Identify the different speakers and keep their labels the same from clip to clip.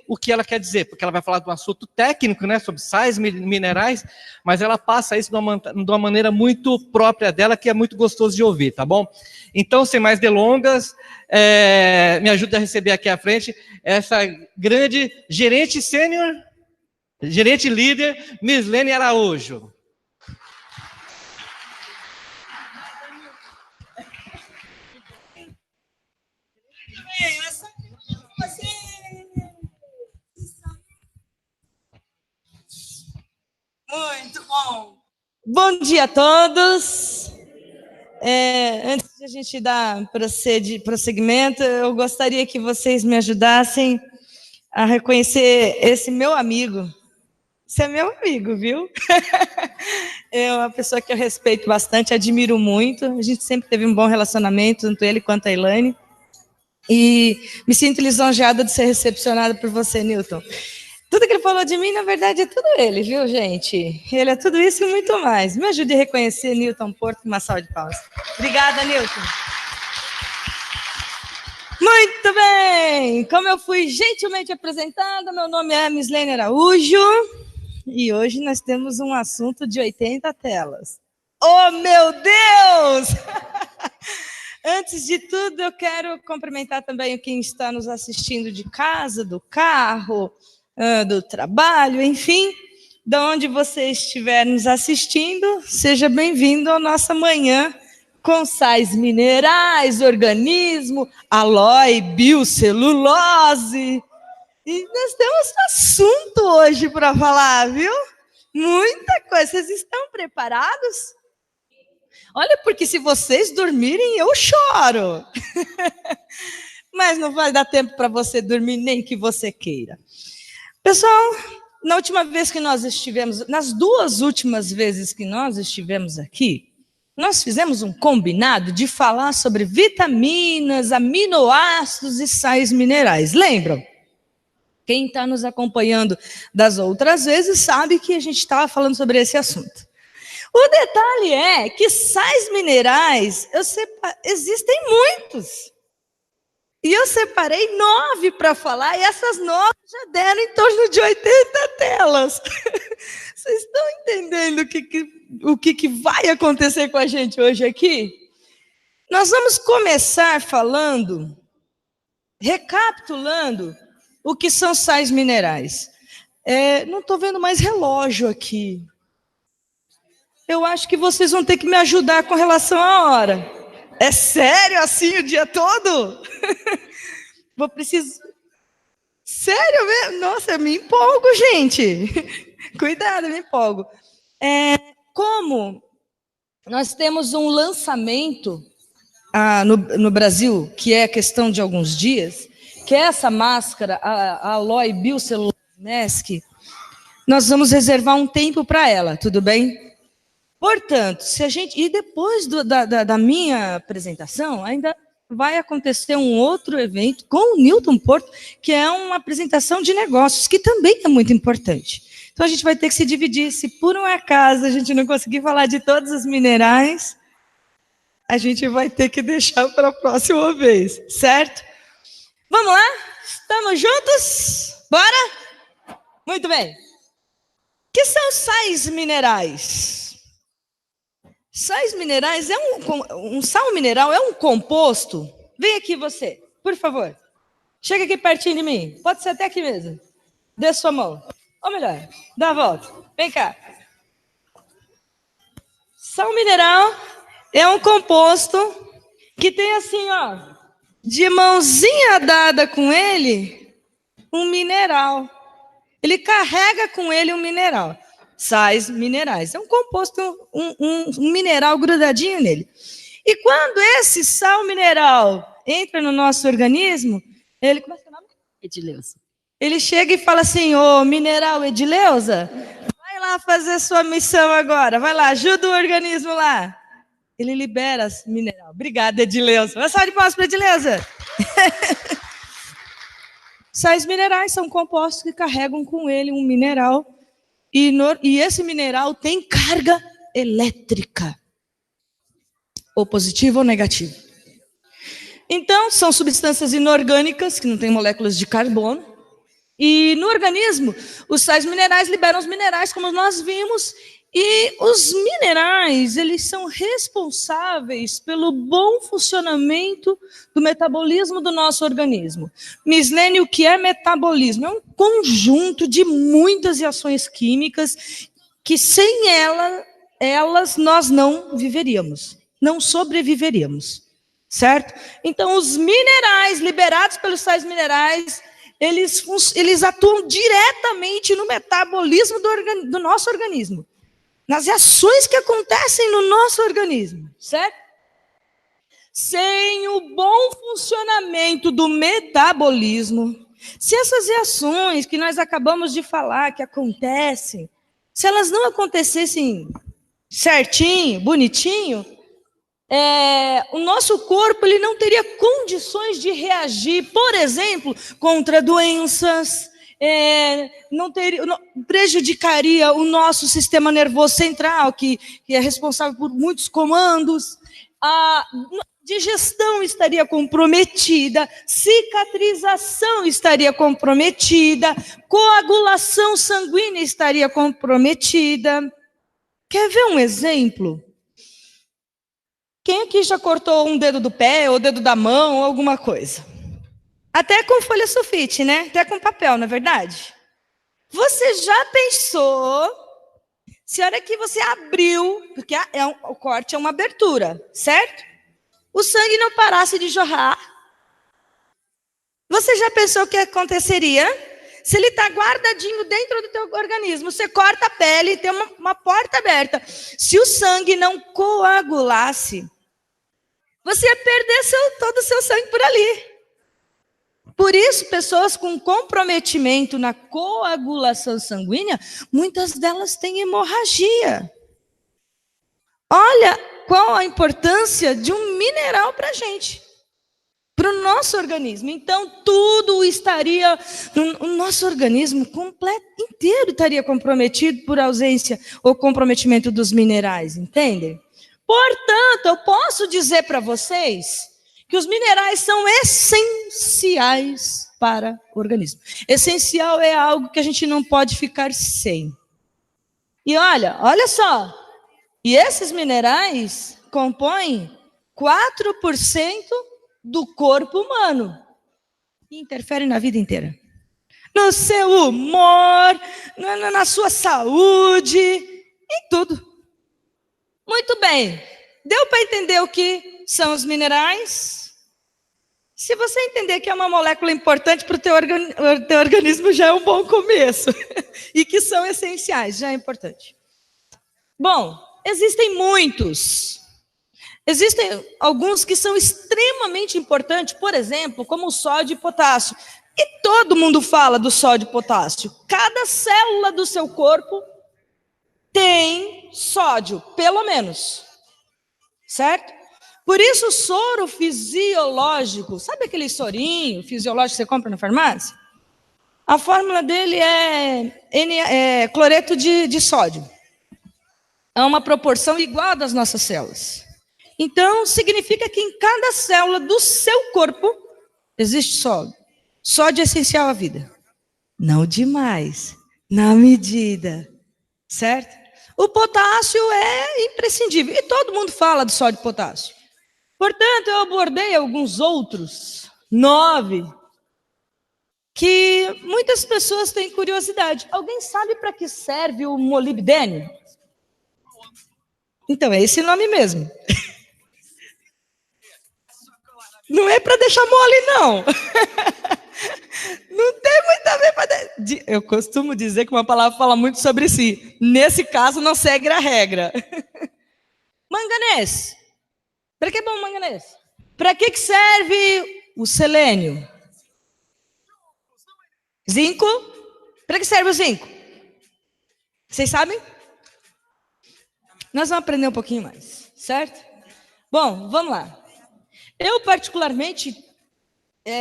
Speaker 1: o que ela quer dizer, porque ela vai falar de um assunto técnico, né, sobre sais minerais, mas ela passa isso de uma maneira muito própria dela, que é muito gostoso de ouvir, tá bom? Então, sem mais delongas, me ajude a receber aqui à frente essa grande gerente sênior, gerente líder, Mislene Araújo.
Speaker 2: Muito bom. Bom dia a todos. Antes de a gente dar prosseguimento, eu gostaria que vocês me ajudassem a reconhecer esse meu amigo. Esse é meu amigo, viu? É uma pessoa que eu respeito bastante, admiro muito. A gente sempre teve um bom relacionamento, tanto ele quanto a Elaine. E me sinto lisonjeada de ser recepcionada por você, Newton. Tudo que ele falou de mim, na verdade, é tudo ele, viu, gente? Ele é tudo isso e muito mais. Me ajude a reconhecer Newton Porto com uma salva de palmas. Obrigada, Newton. Muito bem! Como eu fui gentilmente apresentada, meu nome é Mislene Araújo e hoje nós temos um assunto de 80 telas. Oh, meu Deus! Antes de tudo, eu quero cumprimentar também quem está nos assistindo de casa, do carro, do trabalho, enfim, de onde você estiver nos assistindo, seja bem-vindo à nossa manhã com sais minerais, organismo, aloe, biocelulose. E nós temos assunto hoje para falar, viu? Muita coisa. Vocês estão preparados? Olha, porque se vocês dormirem, eu choro. Mas não vai dar tempo para você dormir nem que você queira. Pessoal, na última vez que nós estivemos, nas duas últimas vezes que nós estivemos aqui, nós fizemos um combinado de falar sobre vitaminas, aminoácidos e sais minerais. Lembram? Quem está nos acompanhando das outras vezes sabe que a gente estava falando sobre esse assunto. O detalhe é que sais minerais, existem muitos. E eu separei 9 para falar, e essas 9 já deram em torno de 80 telas. Vocês estão entendendo o que vai acontecer com a gente hoje aqui? Nós vamos começar falando, recapitulando o que são sais minerais. Não estou vendo mais relógio aqui. Eu acho que vocês vão ter que me ajudar com relação à hora. É sério assim o dia todo? Vou precisar... Sério mesmo? Nossa, eu me empolgo, gente. Cuidado, eu me empolgo. Como nós temos um lançamento no Brasil, que é questão de alguns dias, que é essa máscara, a Aloe Biocelulose Mask, nós vamos reservar um tempo para ela, tudo bem? Portanto, e depois da minha apresentação, ainda vai acontecer um outro evento com o Newton Porto, que é uma apresentação de negócios, que também é muito importante. Então, a gente vai ter que se dividir. Se por um acaso a gente não conseguir falar de todos os minerais, a gente vai ter que deixar para a próxima vez, certo? Vamos lá? Estamos juntos? Bora? Muito bem. O que são sais minerais? Sais minerais um sal mineral é um composto. Vem aqui você, por favor. Chega aqui pertinho de mim. Pode ser até aqui mesmo. Dê sua mão. Ou melhor, dá a volta. Vem cá. Sal mineral é um composto que tem assim, ó, de mãozinha dada com ele, um mineral. Ele carrega com ele um mineral. Sais minerais. É um composto, um mineral grudadinho nele. E quando esse sal mineral entra no nosso organismo, ele... Como é seu nome?
Speaker 3: Edileuza.
Speaker 2: Ele chega e fala assim, ô mineral Edileuza, vai lá fazer sua missão agora. Vai lá, ajuda o organismo lá. Ele libera esse mineral. Obrigada, Edileuza. Uma salva de palmas para Edileuza. Sais minerais são compostos que carregam com ele um mineral. E esse mineral tem carga elétrica, ou positiva ou negativa. Então, são substâncias inorgânicas, que não têm moléculas de carbono, E no organismo, os sais minerais liberam os minerais, como nós vimos, e os minerais, eles são responsáveis pelo bom funcionamento do metabolismo do nosso organismo. Mislene, o que é metabolismo? É um conjunto de muitas reações químicas que sem elas nós não viveríamos, não sobreviveríamos, certo? Então, os minerais liberados pelos sais minerais, eles atuam diretamente no metabolismo do nosso organismo, nas reações que acontecem no nosso organismo, certo? Sem o bom funcionamento do metabolismo, se essas reações que nós acabamos de falar, que acontecem, se elas não acontecessem certinho, bonitinho, o nosso corpo ele não teria condições de reagir, por exemplo, contra doenças, prejudicaria o nosso sistema nervoso central, que é responsável por muitos comandos, a digestão estaria comprometida, cicatrização estaria comprometida, coagulação sanguínea estaria comprometida. Quer ver um exemplo? Quem aqui já cortou um dedo do pé, ou dedo da mão, ou alguma coisa? Até com folha sulfite, né? Até com papel, não é verdade? Você já pensou, se a hora que você abriu, porque o corte é uma abertura, certo? O sangue não parasse de jorrar. Você já pensou o que aconteceria? Se ele está guardadinho dentro do teu organismo, você corta a pele, tem uma porta aberta. Se o sangue não coagulasse, você ia perder todo o seu sangue por ali. Por isso, pessoas com comprometimento na coagulação sanguínea, muitas delas têm hemorragia. Olha qual a importância de um mineral para a gente, para o nosso organismo. Então, tudo estaria, o nosso organismo inteiro estaria comprometido por ausência ou comprometimento dos minerais, entendem? Portanto, eu posso dizer para vocês que os minerais são essenciais para o organismo. Essencial é algo que a gente não pode ficar sem. E olha só, e esses minerais compõem 4% do corpo humano. E interferem na vida inteira. No seu humor, na sua saúde, em tudo. Muito bem. Deu para entender o que são os minerais? Se você entender que é uma molécula importante para o teu organismo, já é um bom começo. E que são essenciais, já é importante. Bom, existem muitos. Existem alguns que são extremamente importantes, por exemplo, como o sódio e potássio. E todo mundo fala do sódio e potássio. Cada célula do seu corpo tem sódio, pelo menos. Certo? Por isso o soro fisiológico, sabe aquele sorinho fisiológico que você compra na farmácia? A fórmula dele é cloreto de sódio. É uma proporção igual das nossas células. Então, significa que em cada célula do seu corpo existe sódio. Sódio é essencial à vida. Não demais, na medida. Certo? O potássio é imprescindível. E todo mundo fala do sódio e potássio. Portanto, eu abordei alguns outros, 9, que muitas pessoas têm curiosidade. Alguém sabe para que serve o molibdênio? Então, é esse nome mesmo. Não é para deixar mole, não. Não tem muito a ver para... Eu costumo dizer que uma palavra fala muito sobre si. Nesse caso, não segue a regra. Manganês. Para que é bom o manganês? Para que serve o selênio? Zinco? Para que serve o zinco? Vocês sabem? Nós vamos aprender um pouquinho mais, certo? Bom, vamos lá. Eu particularmente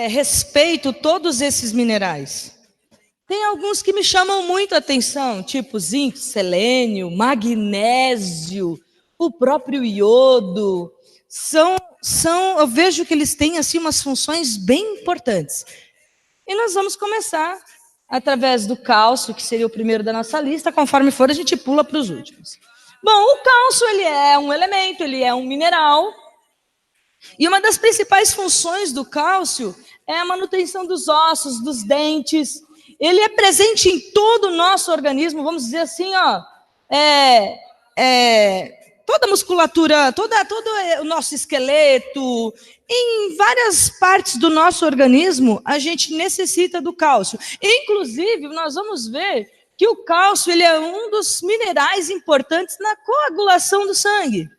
Speaker 2: respeito todos esses minerais. Tem alguns que me chamam muito a atenção, tipo zinco, selênio, magnésio, o próprio iodo. Eu vejo que eles têm assim umas funções bem importantes. E nós vamos começar através do cálcio, que seria o primeiro da nossa lista. Conforme for, a gente pula para os últimos. Bom, o cálcio, ele é um elemento, ele é um mineral. E uma das principais funções do cálcio é a manutenção dos ossos, dos dentes. Ele é presente em todo o nosso organismo, vamos dizer assim, ó, toda a musculatura, todo o nosso esqueleto, em várias partes do nosso organismo, a gente necessita do cálcio. Inclusive, nós vamos ver que o cálcio ele é um dos minerais importantes na coagulação do sangue,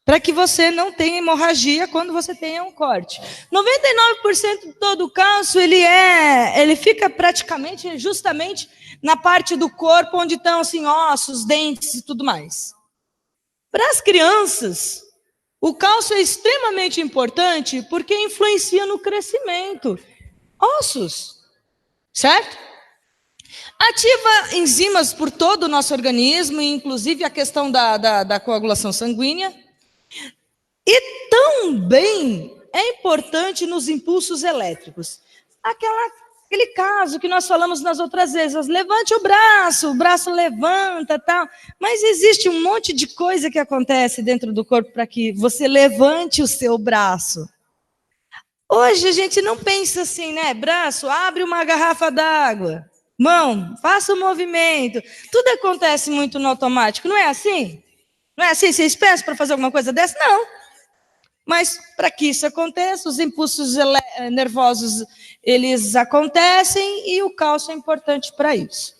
Speaker 2: para que você não tenha hemorragia quando você tenha um corte. 99% de todo o cálcio, ele fica praticamente, justamente, na parte do corpo onde estão, assim, ossos, dentes e tudo mais. Para as crianças, o cálcio é extremamente importante porque influencia no crescimento. Ossos, certo? Ativa enzimas por todo o nosso organismo, inclusive a questão da coagulação sanguínea. E também é importante nos impulsos elétricos. Aquele caso que nós falamos nas outras vezes, levante o braço levanta, tal. Mas existe um monte de coisa que acontece dentro do corpo para que você levante o seu braço. Hoje a gente não pensa assim, né? Braço, abre uma garrafa d'água. Mão, faça um movimento. Tudo acontece muito no automático, não é assim? Não é assim? Vocês pensam para fazer alguma coisa dessa? Não. Mas para que isso aconteça, os impulsos nervosos, eles acontecem e o cálcio é importante para isso.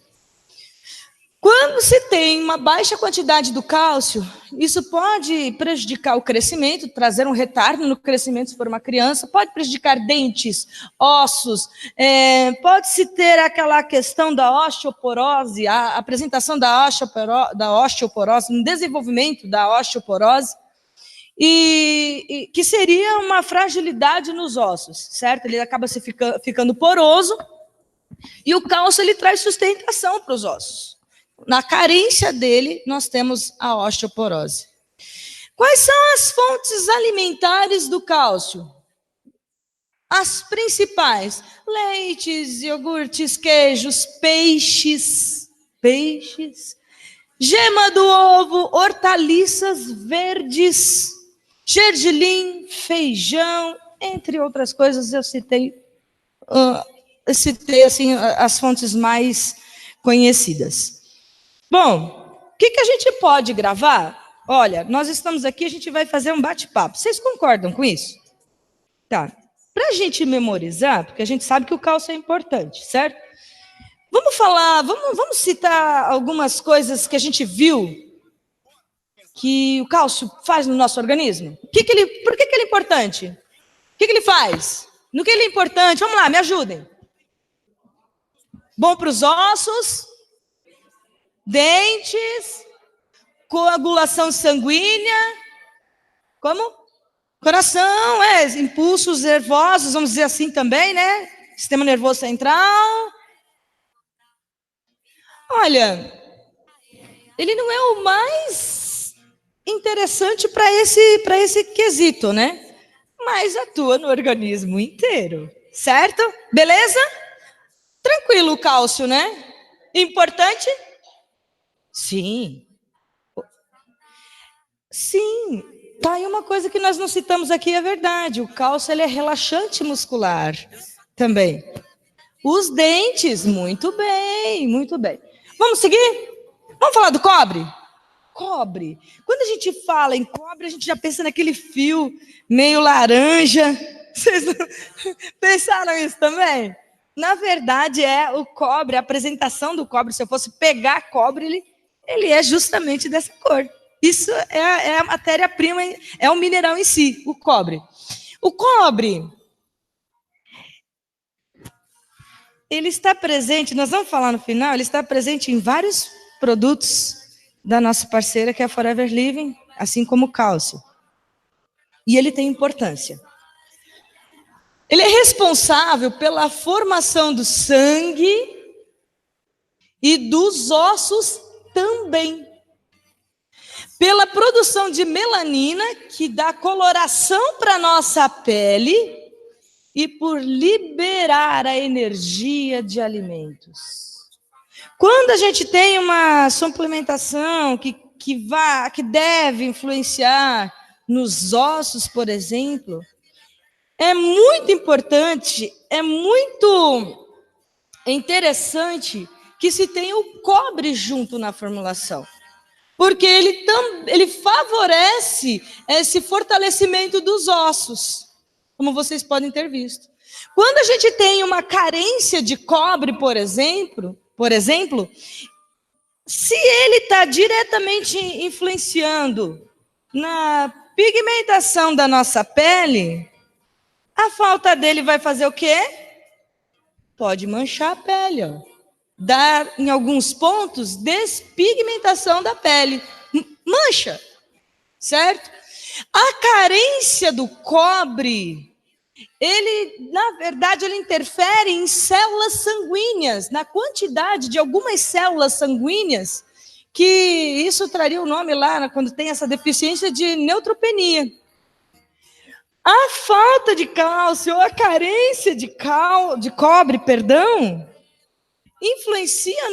Speaker 2: Quando se tem uma baixa quantidade do cálcio, isso pode prejudicar o crescimento, trazer um retardo no crescimento se for uma criança, pode prejudicar dentes, ossos, pode-se ter aquela questão da osteoporose, a apresentação da osteoporose, um desenvolvimento da osteoporose, e que seria uma fragilidade nos ossos, certo? Ele acaba ficando poroso, e o cálcio ele traz sustentação para os ossos. Na carência dele, nós temos a osteoporose. Quais são as fontes alimentares do cálcio? As principais: leites, iogurtes, queijos, peixes, gema do ovo, hortaliças verdes, gergelim, feijão, entre outras coisas. Eu citei assim, as fontes mais conhecidas. Bom, o que a gente pode gravar? Olha, nós estamos aqui, a gente vai fazer um bate-papo. Vocês concordam com isso? Tá. Para a gente memorizar, porque a gente sabe que o cálcio é importante, certo? Vamos citar algumas coisas que a gente viu que o cálcio faz no nosso organismo. Por que ele é importante? O que ele faz? No que ele é importante? Vamos lá, me ajudem. Bom para os ossos, dentes, coagulação sanguínea, como? Coração, impulsos nervosos, vamos dizer assim também, né? Sistema nervoso central. Olha, ele não é o mais interessante para esse quesito, né? Mas atua no organismo inteiro, certo? Beleza? Tranquilo o cálcio, né? Importante? Sim. Sim. Tá aí uma coisa que nós não citamos aqui, é verdade. O cálcio ele é relaxante muscular também. Os dentes, muito bem, muito bem. Vamos seguir? Vamos falar do cobre? Cobre. Quando a gente fala em cobre, a gente já pensa naquele fio meio laranja. Vocês não pensaram isso também? Na verdade, o cobre, a apresentação do cobre, se eu fosse pegar cobre, ele é justamente dessa cor. Isso é a matéria-prima, é o mineral em si, o cobre. O cobre, ele está presente, nós vamos falar no final, ele está presente em vários produtos da nossa parceira, que é a Forever Living, assim como o cálcio. E ele tem importância. Ele é responsável pela formação do sangue e dos ossos também. Pela produção de melanina, que dá coloração para a nossa pele, e por liberar a energia de alimentos. Quando a gente tem uma suplementação que deve influenciar nos ossos, por exemplo, é muito importante, é muito interessante que se tenha o cobre junto na formulação, porque ele favorece esse fortalecimento dos ossos, como vocês podem ter visto. Quando a gente tem uma carência de cobre, por exemplo, se ele está diretamente influenciando na pigmentação da nossa pele, a falta dele vai fazer o quê? Pode manchar a pele, ó. Dar, em alguns pontos, despigmentação da pele. Mancha, certo? A carência do cobre, na verdade, ele interfere em células sanguíneas, na quantidade de algumas células sanguíneas, que isso traria o nome lá, quando tem essa deficiência, de neutropenia. A falta de cálcio, ou a carência de cobre, influencia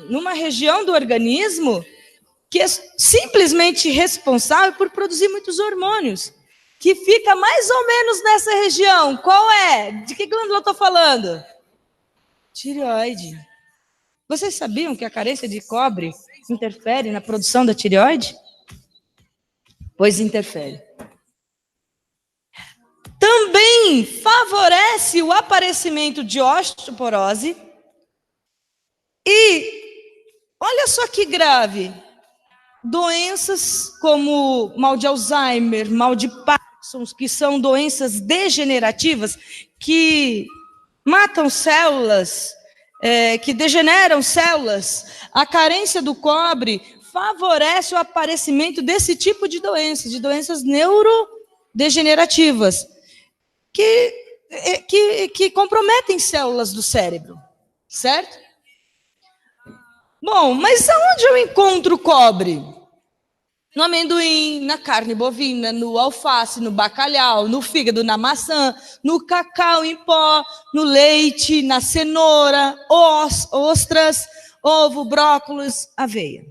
Speaker 2: numa região do organismo que é simplesmente responsável por produzir muitos hormônios, que fica mais ou menos nessa região. Qual é? De que glândula eu estou falando? Tireoide. Vocês sabiam que a carência de cobre interfere na produção da tireoide? Pois interfere. Também favorece o aparecimento de osteoporose. E, olha só que grave, doenças como mal de Alzheimer, mal de Parkinson, que são doenças degenerativas, que matam células, que degeneram células. A carência do cobre favorece o aparecimento desse tipo de doenças neurodegenerativas, que comprometem células do cérebro, certo? Bom, mas aonde eu encontro cobre? No amendoim, na carne bovina, no alface, no bacalhau, no fígado, na maçã, no cacau em pó, no leite, na cenoura, ostras, ovo, brócolis, aveia.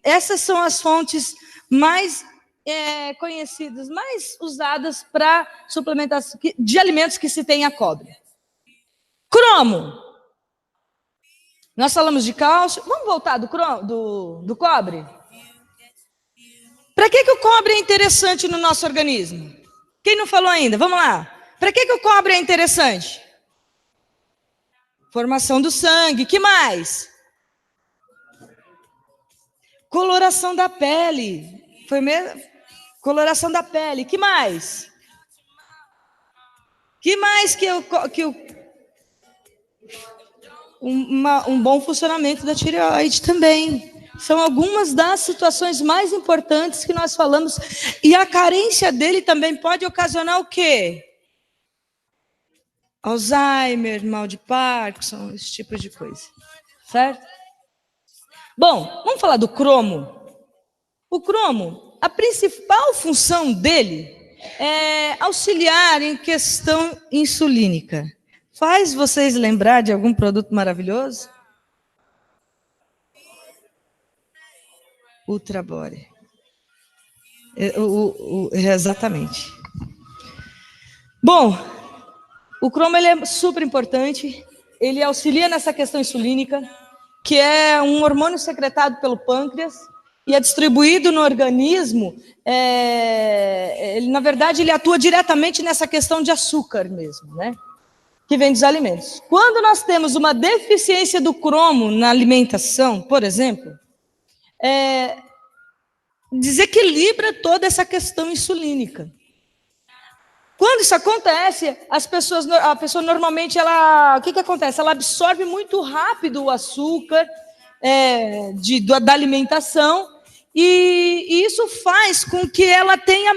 Speaker 2: Essas são as fontes mais conhecidas, mais usadas para suplementação de alimentos que se tenha cobre. Cromo. Nós falamos de cálcio. Vamos voltar do cobre? Para que o cobre é interessante no nosso organismo? Quem não falou ainda? Vamos lá. Para que o cobre é interessante? Formação do sangue. Que mais? Coloração da pele. Foi mesmo? Coloração da pele. Que mais? Que mais um bom funcionamento da tireoide também. São algumas das situações mais importantes que nós falamos. E a carência dele também pode ocasionar o quê? Alzheimer, mal de Parkinson, esse tipo de coisa. Certo? Bom, vamos falar do cromo. O cromo, a principal função dele é auxiliar em questão insulínica. Faz vocês lembrar de algum produto maravilhoso? Ultrabore. Exatamente. Bom, o cromo ele é super importante. Ele auxilia nessa questão insulínica, que é um hormônio secretado pelo pâncreas e é distribuído no organismo. Na verdade, ele atua diretamente nessa questão de açúcar mesmo, né? Que vem dos alimentos. Quando nós temos uma deficiência do cromo na alimentação, por exemplo, desequilibra toda essa questão insulínica. Quando isso acontece, a pessoa normalmente, o que acontece? Ela absorve muito rápido o açúcar da alimentação, e isso faz com que ela tenha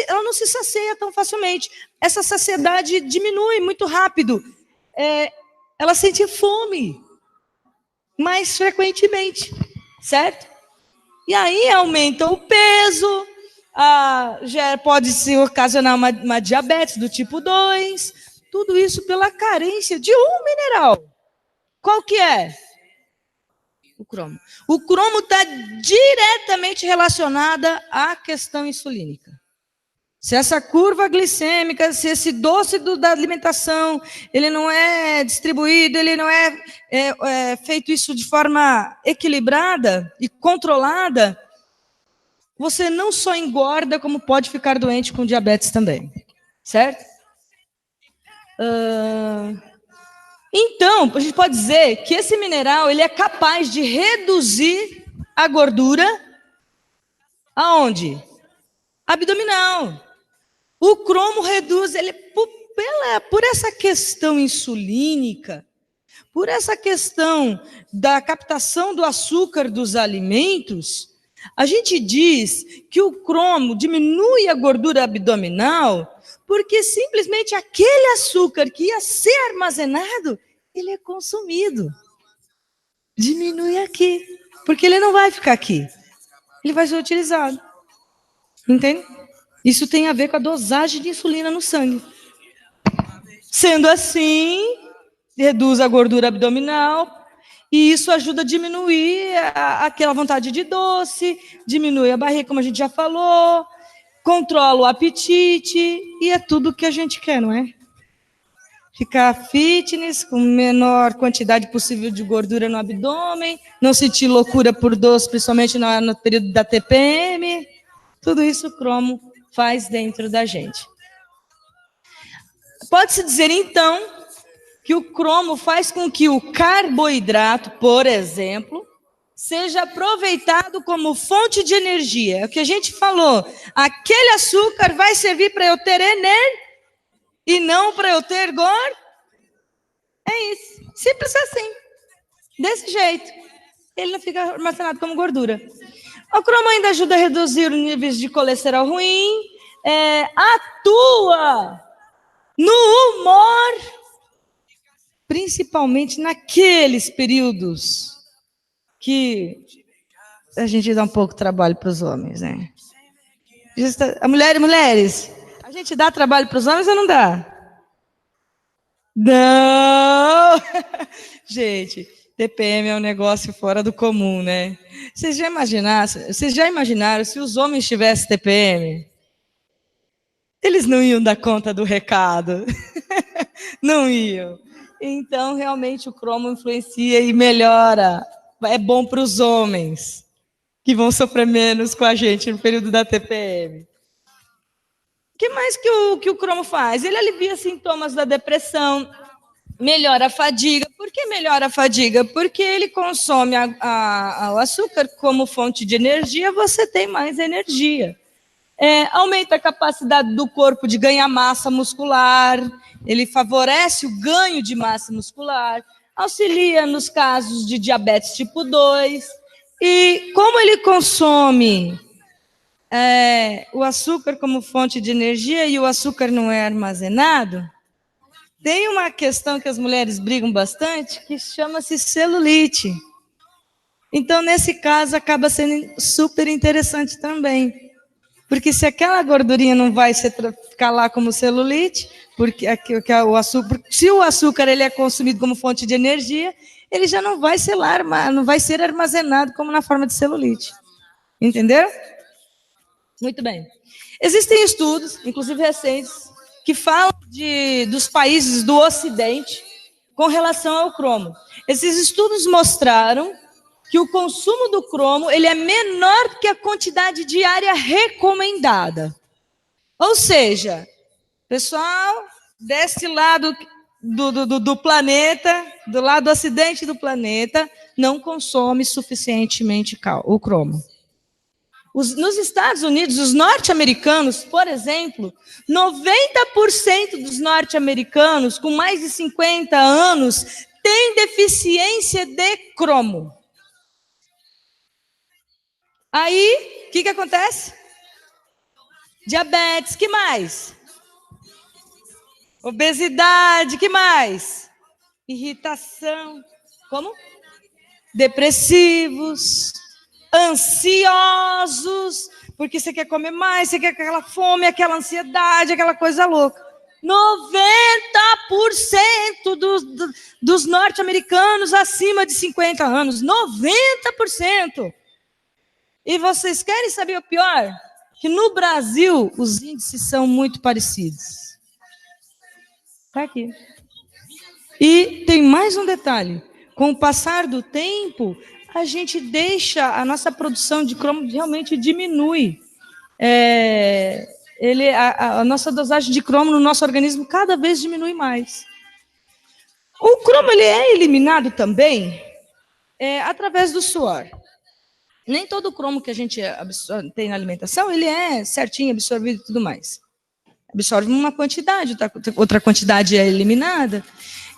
Speaker 2: ela não se sacia tão facilmente. Essa saciedade diminui muito rápido. Ela sente fome mais frequentemente, certo? E aí aumenta o peso, Já pode se ocasionar uma diabetes do tipo 2, tudo isso pela carência de um mineral. Qual que é? O cromo. O cromo está diretamente relacionada à questão insulínica. Se essa curva glicêmica, se esse doce da alimentação, ele não é distribuído, ele não é feito isso de forma equilibrada e controlada, você não só engorda, como pode ficar doente com diabetes também. Certo? Então, a gente pode dizer que esse mineral ele é capaz de reduzir a gordura aonde? Abdominal. O cromo reduz, ele por essa questão insulínica, por essa questão da captação do açúcar dos alimentos, a gente diz que o cromo diminui a gordura abdominal porque simplesmente aquele açúcar que ia ser armazenado, ele é consumido. Diminui aqui, porque ele não vai ficar aqui. Ele vai ser utilizado. Entende? Isso tem a ver com a dosagem de insulina no sangue. Sendo assim, reduz a gordura abdominal e isso ajuda a diminuir aquela vontade de doce, diminui a barriga, como a gente já falou, controla o apetite e é tudo o que a gente quer, não é? Ficar fitness, com menor quantidade possível de gordura no abdômen, não sentir loucura por doce, principalmente no período da TPM. Tudo isso o cromo faz dentro da gente. Pode-se dizer, então, que o cromo faz com que o carboidrato, por exemplo, seja aproveitado como fonte de energia. É o que a gente falou. Aquele açúcar vai servir para eu ter energia e não para eu ter gordura. É isso. Simples assim. Desse jeito. Ele não fica armazenado como gordura. O cromo ainda ajuda a reduzir os níveis de colesterol ruim, atua no humor, principalmente naqueles períodos que a gente dá um pouco de trabalho para os homens, né? Mulheres, a gente dá trabalho para os homens ou não dá? Não! Gente, TPM é um negócio fora do comum, né? Vocês já imaginaram se os homens tivessem TPM? Eles não iam dar conta do recado. Não iam. Então, realmente, o cromo influencia e melhora. É bom para os homens, que vão sofrer menos com a gente no período da TPM. O que mais que o cromo faz? Ele alivia sintomas da depressão, melhora a fadiga. Por que melhora a fadiga? Porque ele consome o açúcar como fonte de energia, você tem mais energia. Aumenta a capacidade do corpo de ganhar massa muscular, ele favorece o ganho de massa muscular, auxilia nos casos de diabetes tipo 2. E como ele consome o açúcar como fonte de energia e o açúcar não é armazenado, tem uma questão que as mulheres brigam bastante, que chama-se celulite. Então, nesse caso, acaba sendo super interessante também. Porque se aquela gordurinha não vai ficar lá como celulite, porque o açúcar, se o açúcar ele é consumido como fonte de energia, ele já não vai ser armazenado como na forma de celulite. Entendeu? Muito bem. Existem estudos, inclusive recentes, que falam dos países do Ocidente com relação ao cromo. Esses estudos mostraram que o consumo do cromo ele é menor que a quantidade diária recomendada. Ou seja, pessoal, desse lado do planeta, do lado ocidente do planeta, não consome suficientemente o cromo. Nos Estados Unidos, os norte-americanos, por exemplo, 90% dos norte-americanos com mais de 50 anos têm deficiência de cromo. Aí, o que acontece? Diabetes, que mais? Obesidade, que mais? Irritação, como? Depressivos, ansiosos, porque você quer comer mais, você quer aquela fome, aquela ansiedade, aquela coisa louca. 90% dos norte-americanos acima de 50 anos. 90%. E vocês querem saber o pior? Que no Brasil os índices são muito parecidos. Está aqui. E tem mais um detalhe. Com o passar do tempo, a gente deixa, a nossa produção de cromo realmente diminui. A nossa dosagem de cromo no nosso organismo cada vez diminui mais. O cromo ele é eliminado também através do suor. Nem todo o cromo que a gente tem na alimentação, ele é certinho absorvido e tudo mais. Absorve uma quantidade, outra quantidade é eliminada.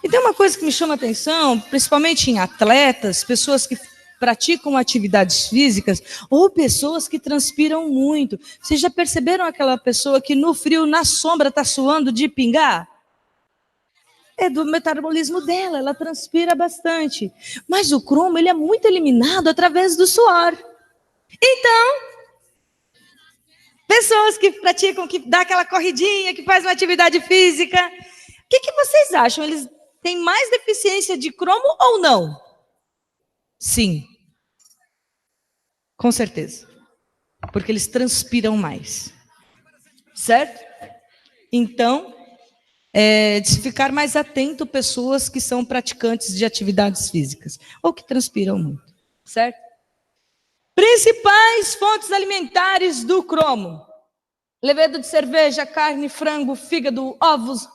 Speaker 2: E tem uma coisa que me chama a atenção, principalmente em atletas, pessoas que praticam atividades físicas ou pessoas que transpiram muito. Vocês já perceberam aquela pessoa que no frio, na sombra, está suando de pingar? É do metabolismo dela, ela transpira bastante. Mas o cromo, ele é muito eliminado através do suor. Então, pessoas que praticam, que dá aquela corridinha, que faz uma atividade física, o que vocês acham? Eles têm mais deficiência de cromo ou não? Sim. Com certeza. Porque eles transpiram mais. Certo? Então, de se ficar mais atento pessoas que são praticantes de atividades físicas ou que transpiram muito, certo? Principais fontes alimentares do cromo: levedo de cerveja, carne, frango, fígado, ovos,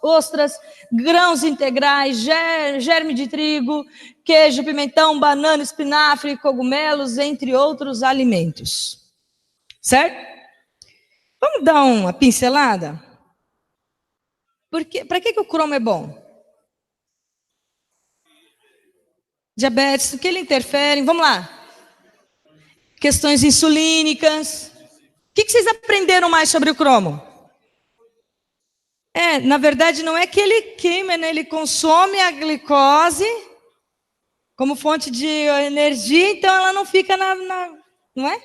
Speaker 2: ostras, grãos integrais, germe de trigo, queijo, pimentão, banana, espinafre, cogumelos, entre outros alimentos. Certo? Vamos dar uma pincelada? Para que o cromo é bom? Diabetes, o que ele interfere? Vamos lá. Questões insulínicas. O que vocês aprenderam mais sobre o cromo? Na verdade, não é que ele queima, né? Ele consome a glicose como fonte de energia, então ela não fica não é?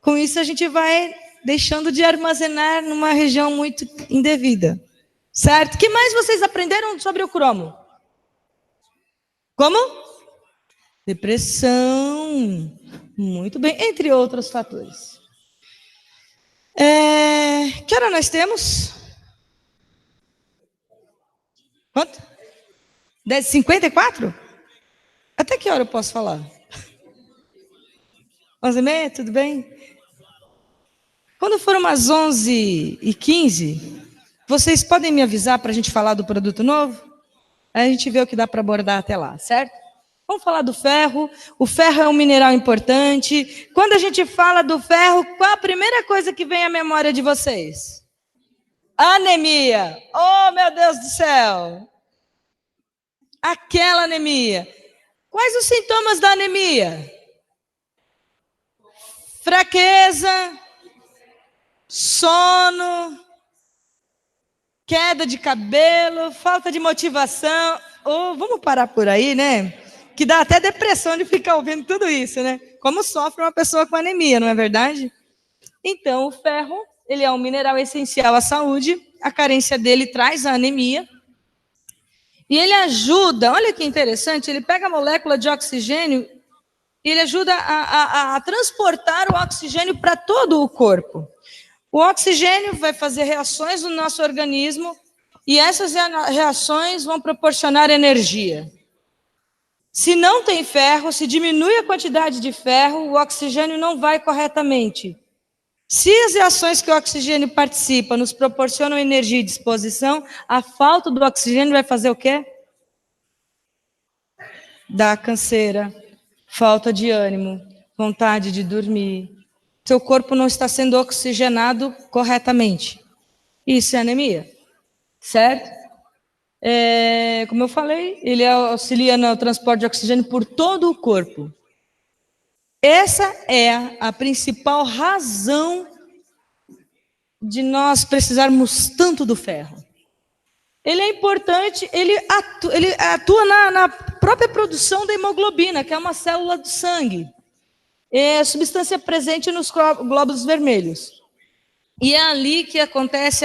Speaker 2: Com isso, a gente vai deixando de armazenar numa região muito indevida. Certo? O que mais vocês aprenderam sobre o cromo? Como? Depressão. Muito bem, entre outros fatores. Que hora nós temos? Quanto? 10h54? Até que hora eu posso falar? 11h30, tudo bem? Quando for umas 11h15, vocês podem me avisar para a gente falar do produto novo? Aí a gente vê o que dá para abordar até lá, certo? Vamos falar do ferro. O ferro é um mineral importante. Quando a gente fala do ferro, qual a primeira coisa que vem à memória de vocês? Anemia. Oh, meu Deus do céu! Aquela anemia. Quais os sintomas da anemia? Fraqueza, sono, queda de cabelo, falta de motivação. Vamos parar por aí, né? Que dá até depressão de ficar ouvindo tudo isso, né? Como sofre uma pessoa com anemia, não é verdade? Então, o ferro, ele é um mineral essencial à saúde. A carência dele traz a anemia. E ele ajuda, olha que interessante, ele pega a molécula de oxigênio e ele ajuda a transportar o oxigênio para todo o corpo. O oxigênio vai fazer reações no nosso organismo e essas reações vão proporcionar energia. Se não tem ferro, se diminui a quantidade de ferro, o oxigênio não vai corretamente. Se as reações que o oxigênio participa nos proporcionam energia e disposição, a falta do oxigênio vai fazer o quê? Dar canseira, falta de ânimo, vontade de dormir. Seu corpo não está sendo oxigenado corretamente. Isso é anemia, certo? Como eu falei, ele auxilia no transporte de oxigênio por todo o corpo. Essa é a principal razão de nós precisarmos tanto do ferro. Ele é importante, ele atua na própria produção da hemoglobina, que é uma célula do sangue. é substância presente nos glóbulos vermelhos. E é ali que acontece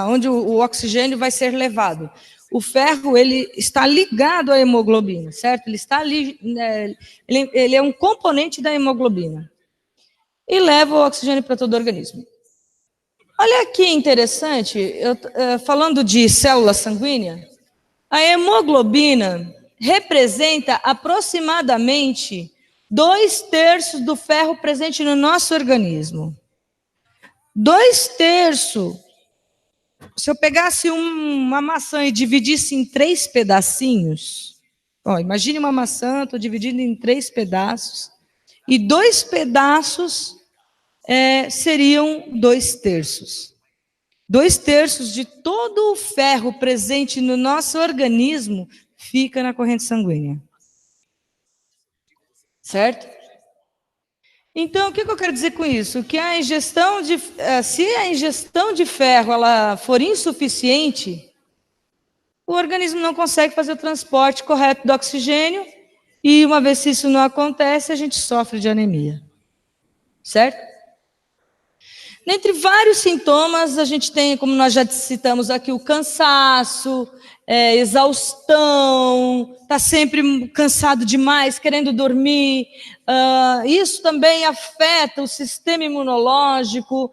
Speaker 2: onde o oxigênio vai ser levado. O ferro, ele está ligado à hemoglobina, certo? Ele está ali, ele é um componente da hemoglobina. E leva o oxigênio para todo o organismo. Olha que interessante, falando de célula sanguínea, a hemoglobina representa aproximadamente 2/3 do ferro presente no nosso organismo. 2/3. Se eu pegasse uma maçã e dividisse em 3 pedacinhos, imagine uma maçã, estou dividindo em 3 pedaços, e 2 pedaços seriam 2/3. 2/3 de todo o ferro presente no nosso organismo fica na corrente sanguínea. Certo? Então, o que eu quero dizer com isso? Que se a ingestão de ferro ela for insuficiente, o organismo não consegue fazer o transporte correto do oxigênio, e uma vez que isso não acontece, a gente sofre de anemia. Certo? Dentre vários sintomas, a gente tem, como nós já citamos aqui, o cansaço, exaustão, está sempre cansado demais, querendo dormir. Isso também afeta o sistema imunológico.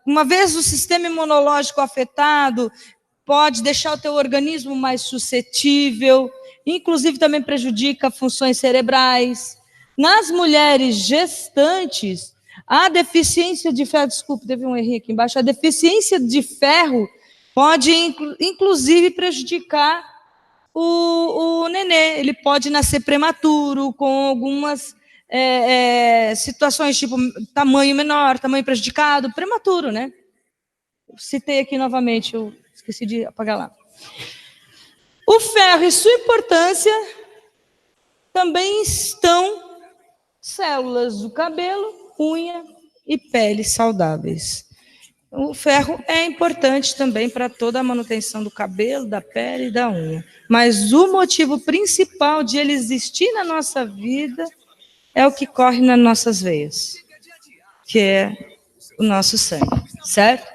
Speaker 2: Uma vez o sistema imunológico afetado, pode deixar o teu organismo mais suscetível, inclusive também prejudica funções cerebrais. Nas mulheres gestantes, a deficiência de ferro, desculpe, teve um erro aqui embaixo, a deficiência de ferro pode, inclusive, prejudicar o nenê. Ele pode nascer prematuro, com algumas situações, tipo tamanho menor, tamanho prejudicado, prematuro, né? Eu citei aqui novamente, eu esqueci de apagar lá. O ferro e sua importância também estão células do cabelo, unha e pele saudáveis. O ferro é importante também para toda a manutenção do cabelo, da pele e da unha. Mas o motivo principal de ele existir na nossa vida é o que corre nas nossas veias, que é o nosso sangue, certo?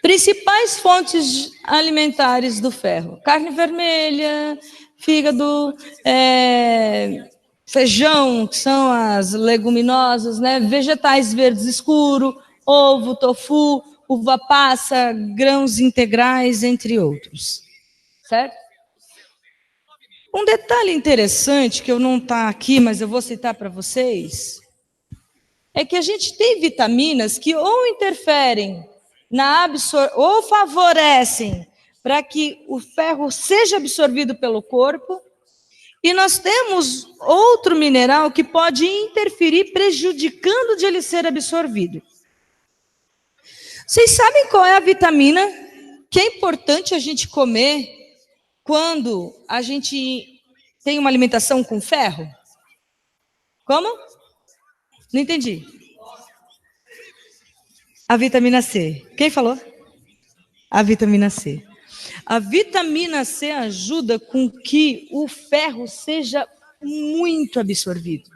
Speaker 2: Principais fontes alimentares do ferro: carne vermelha, fígado, feijão, que são as leguminosas, né? Vegetais verdes escuros, ovo, tofu, uva passa, grãos integrais, entre outros. Certo? Um detalhe interessante, que eu não está aqui, mas eu vou citar para vocês, é que a gente tem vitaminas que ou interferem ou favorecem para que o ferro seja absorvido pelo corpo, e nós temos outro mineral que pode interferir, prejudicando de ele ser absorvido. Vocês sabem qual é a vitamina que é importante a gente comer quando a gente tem uma alimentação com ferro? Como? Não entendi. A vitamina C. Quem falou? A vitamina C. A vitamina C ajuda com que o ferro seja muito absorvido.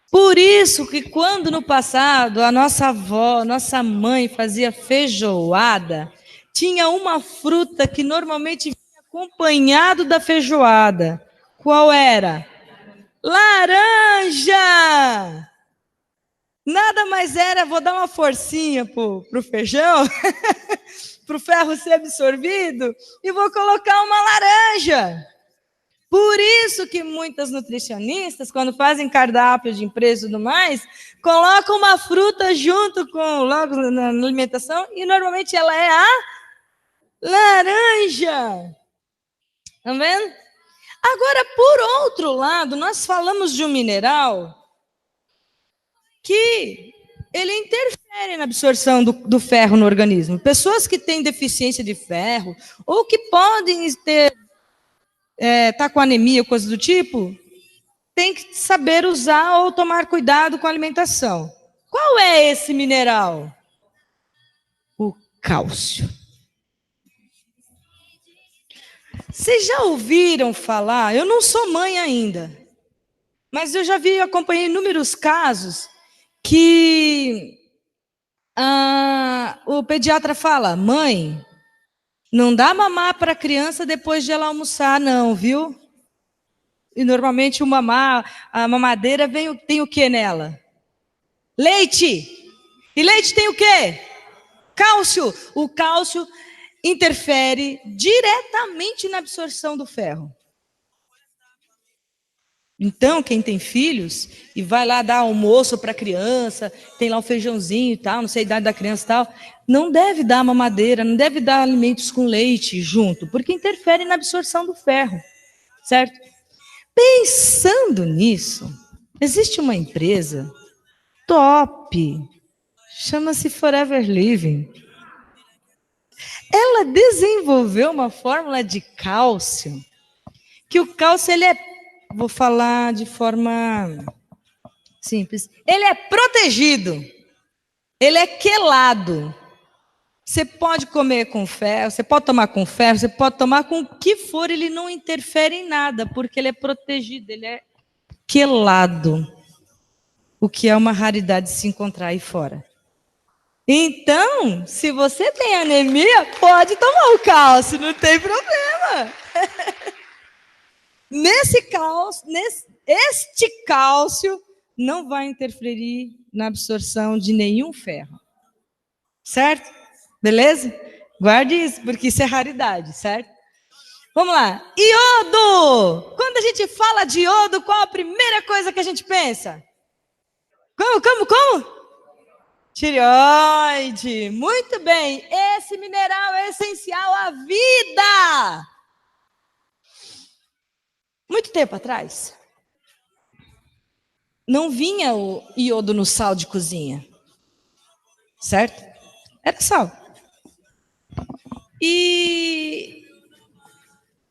Speaker 2: Por isso que quando no passado a nossa avó, nossa mãe fazia feijoada, tinha uma fruta que normalmente vinha acompanhado da feijoada. Qual era? Laranja! Nada mais era, vou dar uma forcinha pro feijão, para o ferro ser absorvido, e vou colocar uma laranja. Por isso que muitas nutricionistas, quando fazem cardápio de empresa e tudo mais, colocam uma fruta junto logo na alimentação, e normalmente ela é a laranja. Tá vendo? Agora, por outro lado, nós falamos de um mineral que ele interfere na absorção do ferro no organismo. Pessoas que têm deficiência de ferro, ou que podem tá com anemia, coisa do tipo, tem que saber usar ou tomar cuidado com a alimentação. Qual é esse mineral? O cálcio. Vocês já ouviram falar? Eu não sou mãe ainda, Mas eu já vi, acompanhei inúmeros casos que o pediatra fala: mãe, não dá mamar para a criança depois de ela almoçar, não, viu? E normalmente a mamadeira tem o que nela? Leite! E leite tem o quê? Cálcio. O cálcio interfere diretamente na absorção do ferro. Então, quem tem filhos e vai lá dar almoço para a criança, tem lá um feijãozinho e tal, não sei a idade da criança e tal, não deve dar mamadeira, não deve dar alimentos com leite junto, porque interfere na absorção do ferro, certo? Pensando nisso, existe uma empresa top, chama-se Forever Living. Ela desenvolveu uma fórmula de cálcio, que o cálcio, vou falar de forma simples, ele é protegido, ele é quelado. Você pode comer com ferro, você pode tomar com ferro, você pode tomar com o que for, ele não interfere em nada, porque ele é protegido, ele é quelado, o que é uma raridade de se encontrar aí fora. Então, se você tem anemia, pode tomar o cálcio, não tem problema. Este cálcio não vai interferir na absorção de nenhum ferro. Certo? Beleza? Guarde isso, porque isso é raridade, certo? Vamos lá. Iodo! Quando a gente fala de iodo, qual a primeira coisa que a gente pensa? Como? Tireoide. Muito bem. Esse mineral é essencial à vida. Muito tempo atrás, não vinha o iodo no sal de cozinha, certo? Era sal. E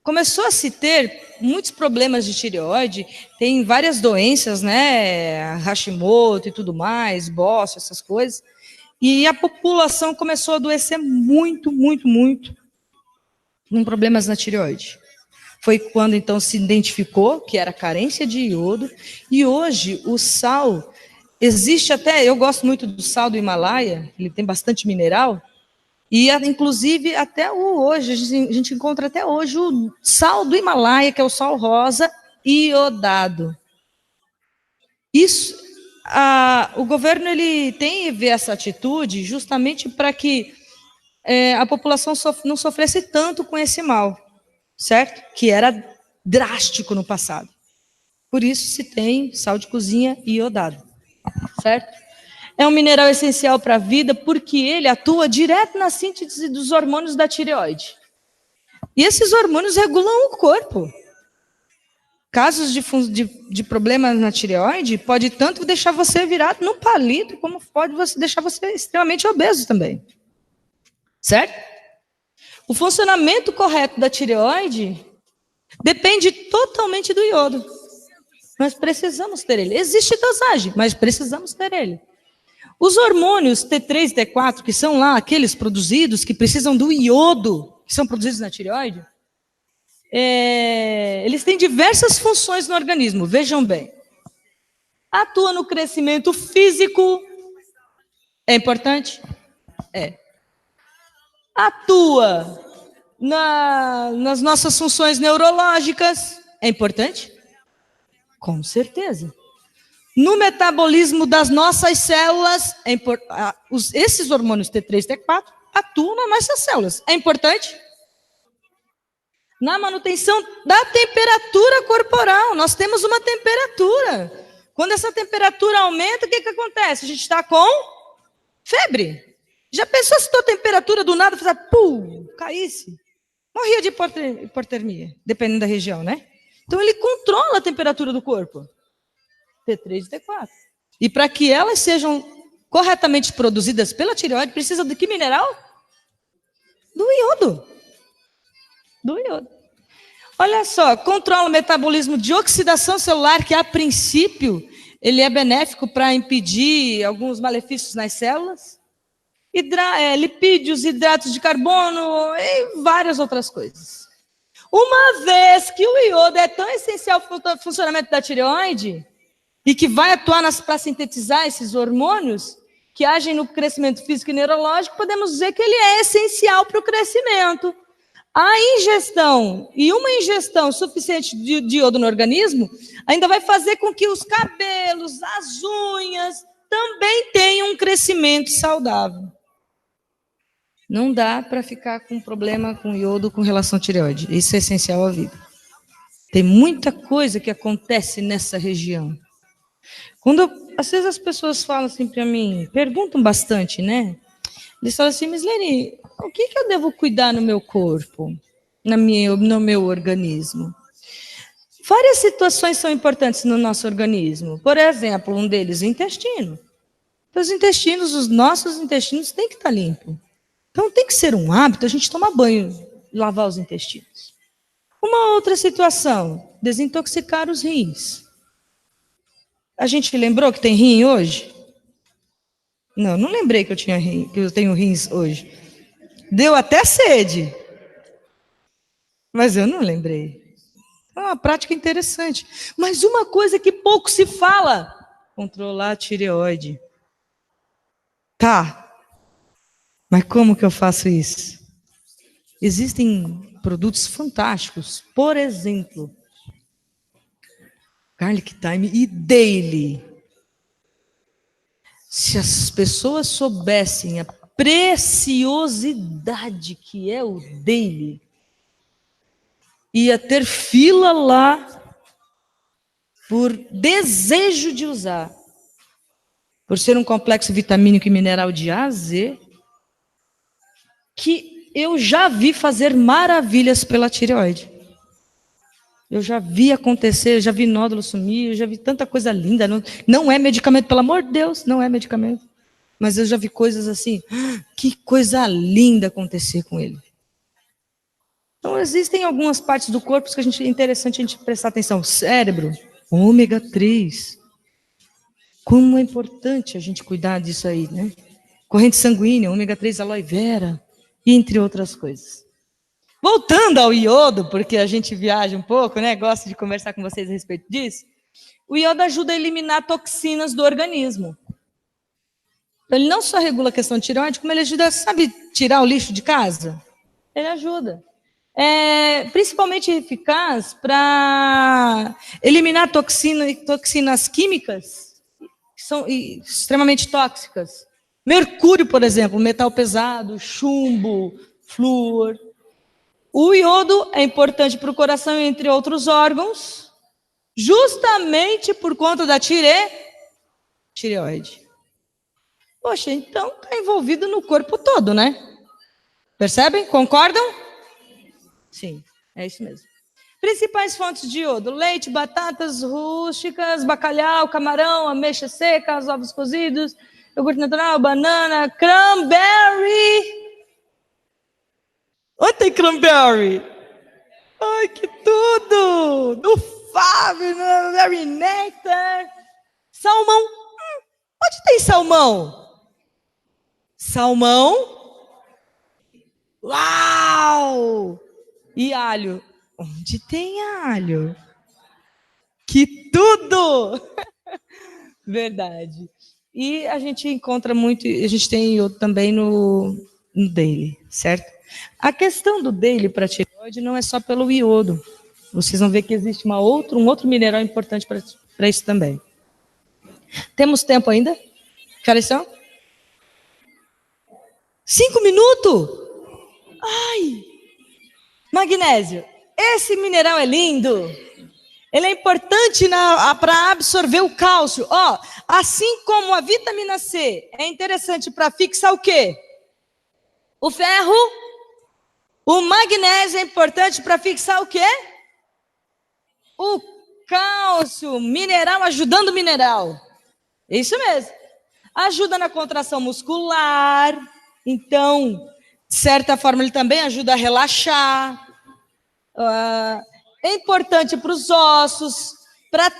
Speaker 2: começou a se ter muitos problemas de tireoide, tem várias doenças, né? Hashimoto e tudo mais, bócio, essas coisas. E a população começou a adoecer muito com problemas na tireoide. Foi quando, então, se identificou que era carência de iodo. E hoje, o sal, existe até, eu gosto muito do sal do Himalaia, ele tem bastante mineral. E, inclusive, até hoje, a gente encontra até hoje o sal do Himalaia, que é o sal rosa, iodado. Isso, o governo ele tem ver essa atitude justamente para que a população não sofresse tanto com esse mal. Certo? Que era drástico no passado. Por isso se tem sal de cozinha iodado. Certo? É um mineral essencial para a vida porque ele atua direto na síntese dos hormônios da tireoide. E esses hormônios regulam o corpo. Casos de problemas na tireoide pode tanto deixar você virado num palito, como pode deixar você extremamente obeso também. Certo? O funcionamento correto da tireoide depende totalmente do iodo. Nós precisamos ter ele. Existe dosagem, mas precisamos ter ele. Os hormônios T3 e T4, que são lá aqueles produzidos, que precisam do iodo, que são produzidos na tireoide, eles têm diversas funções no organismo, vejam bem. Atua no crescimento físico, é importante? É. Atua nas nossas funções neurológicas. É importante? Com certeza. No metabolismo das nossas células, esses hormônios T3 e T4 atuam nas nossas células. É importante? Na manutenção da temperatura corporal. Nós temos uma temperatura. Quando essa temperatura aumenta, o que acontece? A gente está com febre. Já pensou se a tua temperatura do nada caísse? Morria de hipotermia, dependendo da região, né? Então ele controla a temperatura do corpo. T3 e T4. E para que elas sejam corretamente produzidas pela tireoide, precisa de que mineral? Do iodo. Do iodo. Olha só, controla o metabolismo de oxidação celular, que a princípio ele é benéfico para impedir alguns malefícios nas células. Lipídios, hidratos de carbono e várias outras coisas. Uma vez que o iodo é tão essencial para o funcionamento da tireoide e que vai atuar para sintetizar esses hormônios que agem no crescimento físico e neurológico, podemos dizer que ele é essencial para o crescimento. A ingestão e uma ingestão suficiente de iodo no organismo ainda vai fazer com que os cabelos, as unhas também tenham um crescimento saudável. Não dá para ficar com problema com iodo com relação à tireoide. Isso é essencial à vida. Tem muita coisa que acontece nessa região. Às vezes as pessoas falam assim para mim, perguntam bastante, né? Eles falam assim, Mislene, o que eu devo cuidar no meu corpo, no meu organismo? Várias situações são importantes no nosso organismo. Por exemplo, um deles, o intestino. Os nossos intestinos têm que estar limpos. Então tem que ser um hábito a gente tomar banho e lavar os intestinos. Uma outra situação, desintoxicar os rins. A gente lembrou que tem rim hoje? Não lembrei que eu tenho rins hoje. Deu até sede. Mas eu não lembrei. É uma prática interessante. Mas uma coisa que pouco se fala, controlar a tireoide. Tá. Mas como que eu faço isso? Existem produtos fantásticos. Por exemplo, Garlic Thyme e Daily. Se as pessoas soubessem a preciosidade que é o Daily, ia ter fila lá por desejo de usar. Por ser um complexo vitamínico e mineral de A a Z, que eu já vi fazer maravilhas pela tireoide. Eu já vi acontecer, eu já vi nódulo sumir, eu já vi tanta coisa linda. Não é medicamento, pelo amor de Deus, não é medicamento. Mas eu já vi coisas assim, que coisa linda acontecer com ele. Então, existem algumas partes do corpo que é interessante a gente prestar atenção. Cérebro, ômega 3. Como é importante a gente cuidar disso aí, né? Corrente sanguínea, ômega 3, aloe vera, entre outras coisas. Voltando ao iodo, porque a gente viaja um pouco, né? Gosto de conversar com vocês a respeito disso. O iodo ajuda a eliminar toxinas do organismo. Então, ele não só regula a questão de tireoide, como ele ajuda, sabe, tirar o lixo de casa? Ele ajuda. É principalmente eficaz para eliminar toxinas químicas que são extremamente tóxicas. Mercúrio, por exemplo, metal pesado, chumbo, flúor. O iodo é importante para o coração, entre outros órgãos, justamente por conta da tireoide. Poxa, então está envolvido no corpo todo, né? Percebem? Concordam? Sim, é isso mesmo. Principais fontes de iodo: leite, batatas rústicas, bacalhau, camarão, ameixa seca, ovos cozidos, iogurte natural, banana, cranberry. Onde tem cranberry? Ai, que tudo! Do Fábio, berry nectar. Salmão. Onde tem salmão? Salmão. Uau! E alho. Onde tem alho? Que tudo! Verdade. E a gente encontra muito, a gente tem iodo também no Daily, certo? A questão do Daily para tireoide não é só pelo iodo. Vocês vão ver que existe um outro mineral importante para isso também. Temos tempo ainda? Que horas são? 5 minutos? Ai! Magnésio. Esse mineral é lindo. Ele é importante para absorver o cálcio. Assim como a vitamina C é interessante para fixar o quê? O ferro. O magnésio é importante para fixar o quê? O cálcio, mineral ajudando o mineral. Isso mesmo. Ajuda na contração muscular. Então, de certa forma, ele também ajuda a relaxar. É importante para os ossos, para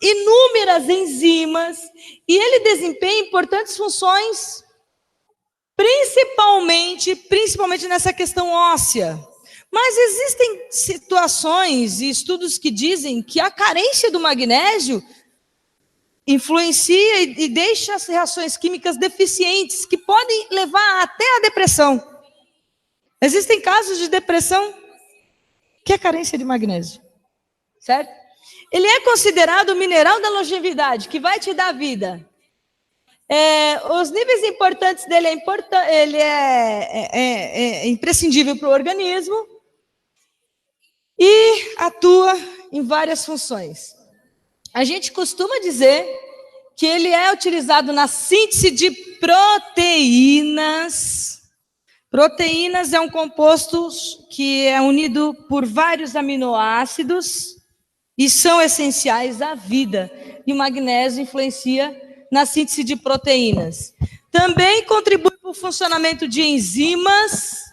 Speaker 2: inúmeras enzimas. E ele desempenha importantes funções, principalmente nessa questão óssea. Mas existem situações e estudos que dizem que a carência do magnésio influencia e deixa as reações químicas deficientes, que podem levar até a depressão. Existem casos de depressão que é carência de magnésio, certo? Ele é considerado o mineral da longevidade, que vai te dar vida. Os níveis importantes dele ele é imprescindível para o organismo e atua em várias funções. A gente costuma dizer que ele é utilizado na síntese de proteínas. Proteínas é um composto que é unido por vários aminoácidos e são essenciais à vida. E o magnésio influencia na síntese de proteínas. Também contribui para o funcionamento de enzimas,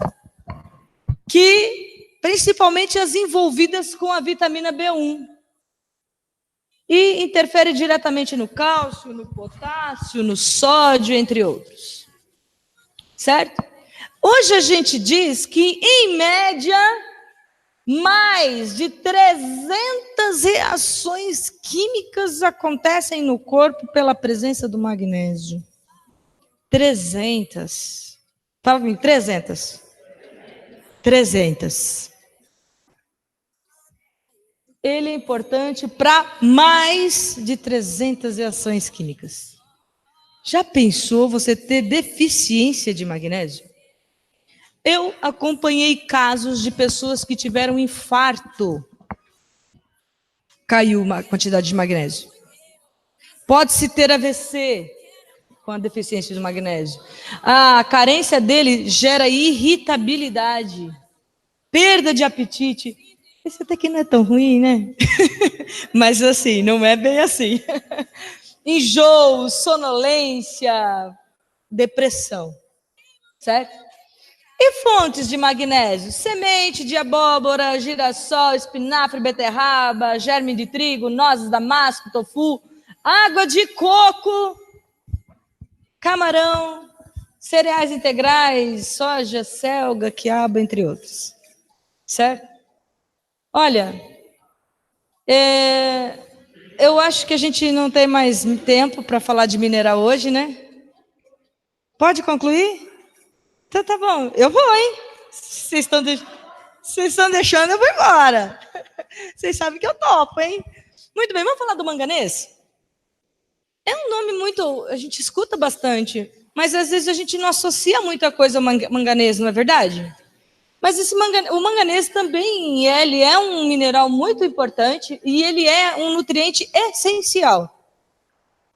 Speaker 2: principalmente as envolvidas com a vitamina B1. E interfere diretamente no cálcio, no potássio, no sódio, entre outros. Certo? Hoje a gente diz que, em média, mais de 300 reações químicas acontecem no corpo pela presença do magnésio. 300. Fala comigo, 300. 300. Ele é importante para mais de 300 reações químicas. Já pensou você ter deficiência de magnésio? Eu acompanhei casos de pessoas que tiveram infarto. Caiu a quantidade de magnésio. Pode-se ter AVC com a deficiência de magnésio. A carência dele gera irritabilidade, perda de apetite. Esse até que não é tão ruim, né? Mas assim, não é bem assim. Enjoo, sonolência, depressão. Certo? E fontes de magnésio? Semente de abóbora, girassol, espinafre, beterraba, germe de trigo, nozes, damasco, tofu, água de coco, camarão, cereais integrais, soja, selga, quiabo, entre outros. Certo? Olha, eu acho que a gente não tem mais tempo para falar de mineral hoje, né? Pode concluir? Então tá bom, eu vou, hein? Vocês estão deixando, eu vou embora. Vocês sabem que eu topo, hein? Muito bem, vamos falar do manganês? É um nome muito... A gente escuta bastante, mas às vezes a gente não associa muita coisa ao manganês, não é verdade? Mas o manganês também ele é um mineral muito importante e ele é um nutriente essencial.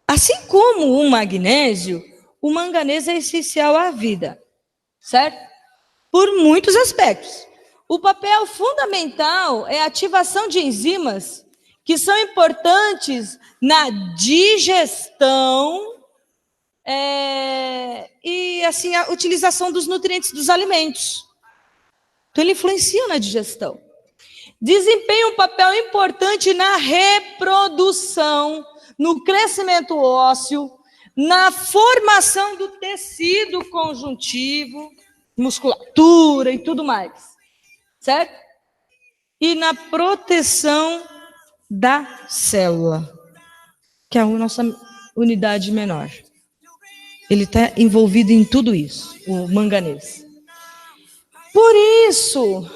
Speaker 2: Assim como o magnésio, o manganês é essencial à vida, certo? Por muitos aspectos. O papel fundamental é a ativação de enzimas que são importantes na digestão e assim, a utilização dos nutrientes dos alimentos. Então, ele influencia na digestão. Desempenha um papel importante na reprodução, no crescimento ósseo, na formação do tecido conjuntivo, musculatura e tudo mais. Certo? E na proteção da célula, que é a nossa unidade menor. Ele está envolvido em tudo isso, o manganês. Por isso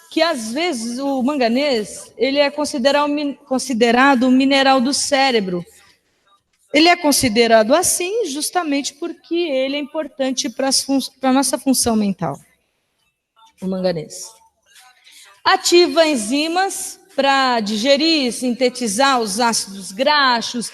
Speaker 2: que, às vezes, o manganês ele é considerado o mineral do cérebro. Ele é considerado assim justamente porque ele é importante para a nossa função mental, o manganês. Ativa enzimas para digerir, sintetizar os ácidos graxos,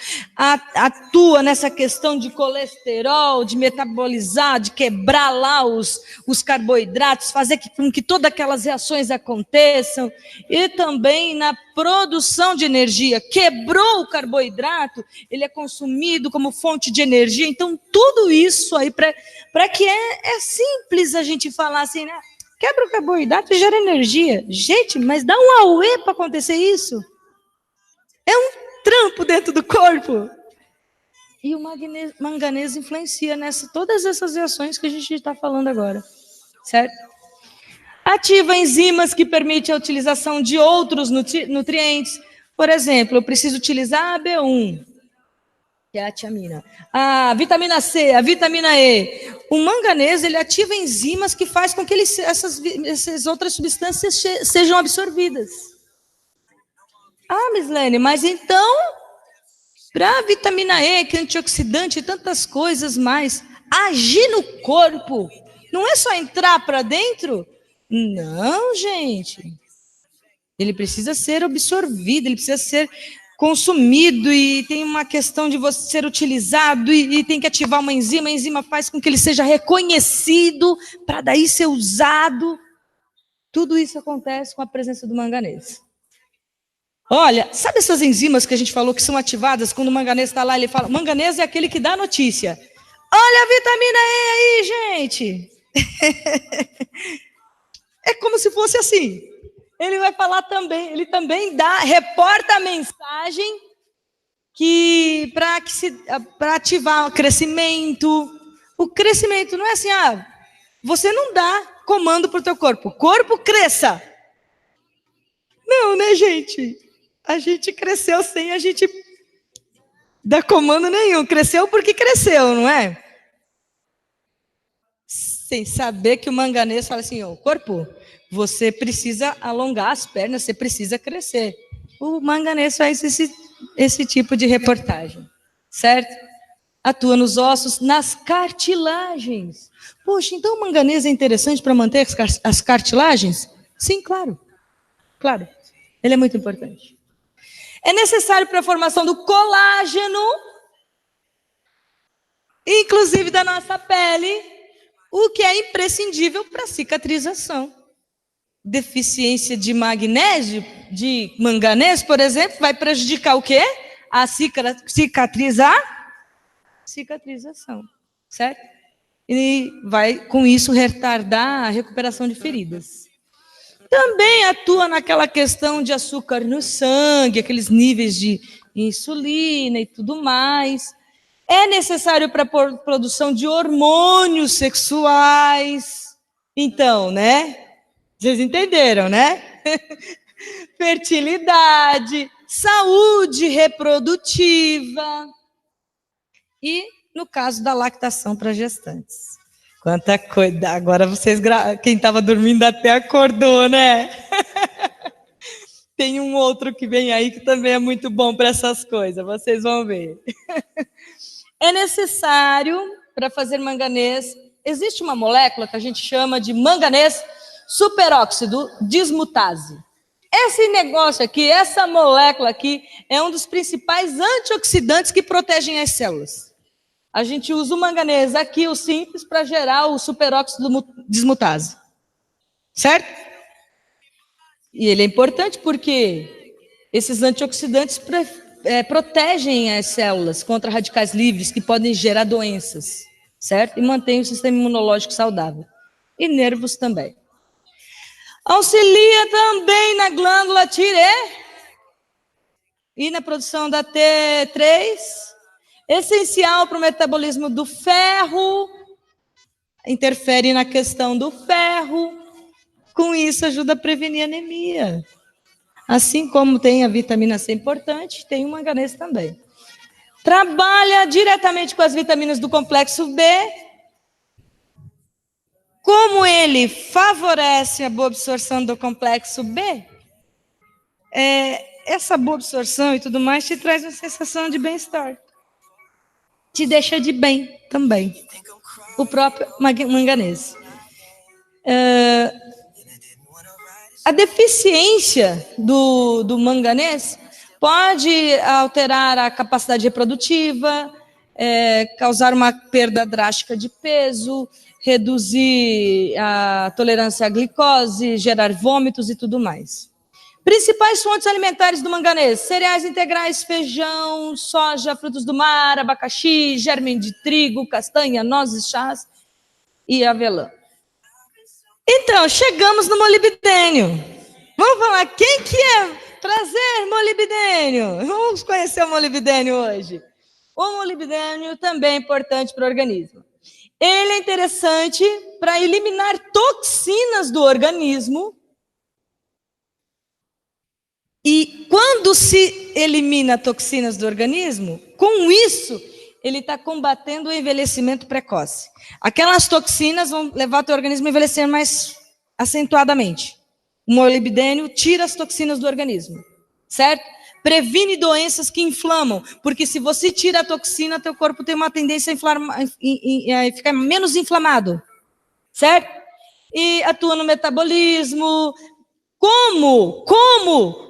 Speaker 2: atua nessa questão de colesterol, de metabolizar, de quebrar lá os carboidratos, fazer com que todas aquelas reações aconteçam, e também na produção de energia. Quebrou o carboidrato, ele é consumido como fonte de energia, então tudo isso aí, para que é simples a gente falar assim, né? Quebra o carboidrato e gera energia. Gente, mas dá um auê para acontecer isso. É um trampo dentro do corpo. E o manganês influencia todas essas reações que a gente está falando agora. Certo? Ativa enzimas que permitem a utilização de outros nutrientes. Por exemplo, eu preciso utilizar a B1, que é a tiamina, a vitamina C, a vitamina E. O manganês, ele ativa enzimas que faz com que essas outras substâncias sejam absorvidas. Ah, Mislene, mas então, para a vitamina E, que é antioxidante e tantas coisas mais, agir no corpo, não é só entrar para dentro? Não, gente. Ele precisa ser absorvido, ele precisa ser consumido, e tem uma questão de você ser utilizado, e tem que ativar uma enzima. A enzima faz com que ele seja reconhecido, para daí ser usado. Tudo isso acontece com a presença do manganês. Olha, sabe essas enzimas que a gente falou que são ativadas quando o manganês está lá? Ele fala, manganês é aquele que dá a notícia. Olha a vitamina E aí, gente. É como se fosse assim. Ele vai falar também, ele também reporta a mensagem para ativar o crescimento. O crescimento não é assim, você não dá comando para o teu corpo. Corpo, cresça. Não, né, gente? A gente cresceu sem a gente dar comando nenhum. Cresceu porque cresceu, não é? Sem saber que o manganês fala assim, corpo, você precisa alongar as pernas, você precisa crescer. O manganês faz esse tipo de reportagem, certo? Atua nos ossos, nas cartilagens. Poxa, então o manganês é interessante para manter as cartilagens? Sim, claro. Claro, ele é muito importante. É necessário para a formação do colágeno, inclusive da nossa pele, o que é imprescindível para a cicatrização. Deficiência de magnésio, de manganês, por exemplo, vai prejudicar o quê? A cicatrização, certo? E vai, com isso, retardar a recuperação de feridas. Também atua naquela questão de açúcar no sangue, aqueles níveis de insulina e tudo mais. É necessário para a produção de hormônios sexuais. Então, né? Vocês entenderam, né? Fertilidade, saúde reprodutiva. E, no caso da lactação para gestantes. Quanta coisa. Agora vocês, quem estava dormindo até acordou, né? Tem um outro que vem aí que também é muito bom para essas coisas, vocês vão ver. É necessário, para fazer manganês, existe uma molécula que a gente chama de manganês superóxido dismutase. Esse negócio aqui, essa molécula aqui, é um dos principais antioxidantes que protegem as células. A gente usa o manganês aqui, o simples, para gerar o superóxido dismutase. Certo? E ele é importante porque esses antioxidantes protegem as células contra radicais livres que podem gerar doenças. Certo? E mantém o sistema imunológico saudável. E nervos também. Auxilia também na glândula tireoide e na produção da T3. Essencial para o metabolismo do ferro, interfere na questão do ferro, com isso ajuda a prevenir anemia. Assim como tem a vitamina C importante, tem o manganês também. Trabalha diretamente com as vitaminas do complexo B. Como ele favorece a boa absorção do complexo B, essa boa absorção e tudo mais te traz uma sensação de bem-estar. Te deixa de bem também. O próprio manganês. A deficiência do manganês pode alterar a capacidade reprodutiva, causar uma perda drástica de peso, reduzir a tolerância à glicose, gerar vômitos e tudo mais. Principais fontes alimentares do manganês: cereais integrais, feijão, soja, frutos do mar, abacaxi, germe de trigo, castanha, nozes, chás e avelã. Então, chegamos no molibdênio. Vamos falar, quem que é trazer molibdênio? Vamos conhecer o molibdênio hoje. O molibdênio também é importante para o organismo. Ele é interessante para eliminar toxinas do organismo. E quando se elimina toxinas do organismo, com isso, ele está combatendo o envelhecimento precoce. Aquelas toxinas vão levar o teu organismo a envelhecer mais acentuadamente. O molibdênio tira as toxinas do organismo, certo? Previne doenças que inflamam, porque se você tira a toxina, teu corpo tem uma tendência a ficar menos inflamado, certo? E atua no metabolismo. Como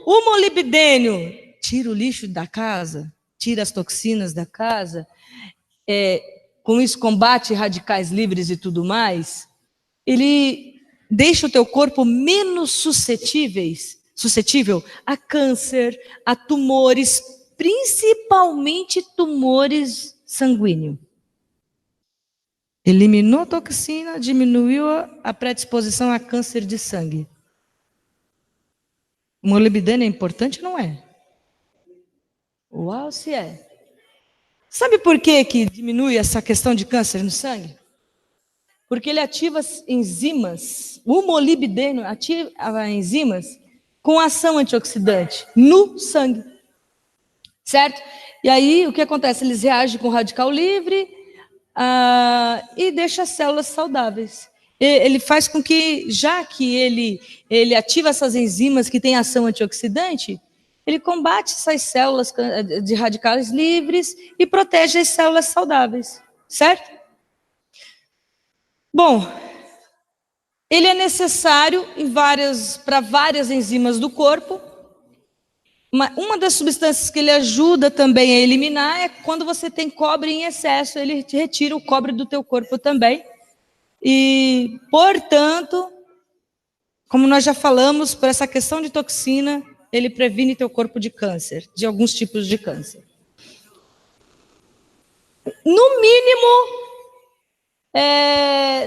Speaker 2: o molibdênio tira o lixo da casa, tira as toxinas da casa, com isso combate radicais livres e tudo mais, ele deixa o teu corpo menos suscetível a câncer, a tumores, principalmente tumores sanguíneos. Eliminou a toxina, diminuiu a predisposição a câncer de sangue. O molibdênio é importante ou não é? Uau, se é. Sabe por que diminui essa questão de câncer no sangue? Porque ele ativa as enzimas. O molibdênio ativa enzimas com ação antioxidante no sangue. Certo? E aí, o que acontece? Eles reagem com radical livre e deixam as células saudáveis. Ele faz com que, já que ele ativa essas enzimas que têm ação antioxidante, ele combate essas células de radicais livres e protege as células saudáveis, certo? Bom, ele é necessário para várias enzimas do corpo. Uma das substâncias que ele ajuda também a eliminar é quando você tem cobre em excesso, ele te retira o cobre do teu corpo também. E, portanto, como nós já falamos, por essa questão de toxina, ele previne teu corpo de câncer, de alguns tipos de câncer. No mínimo,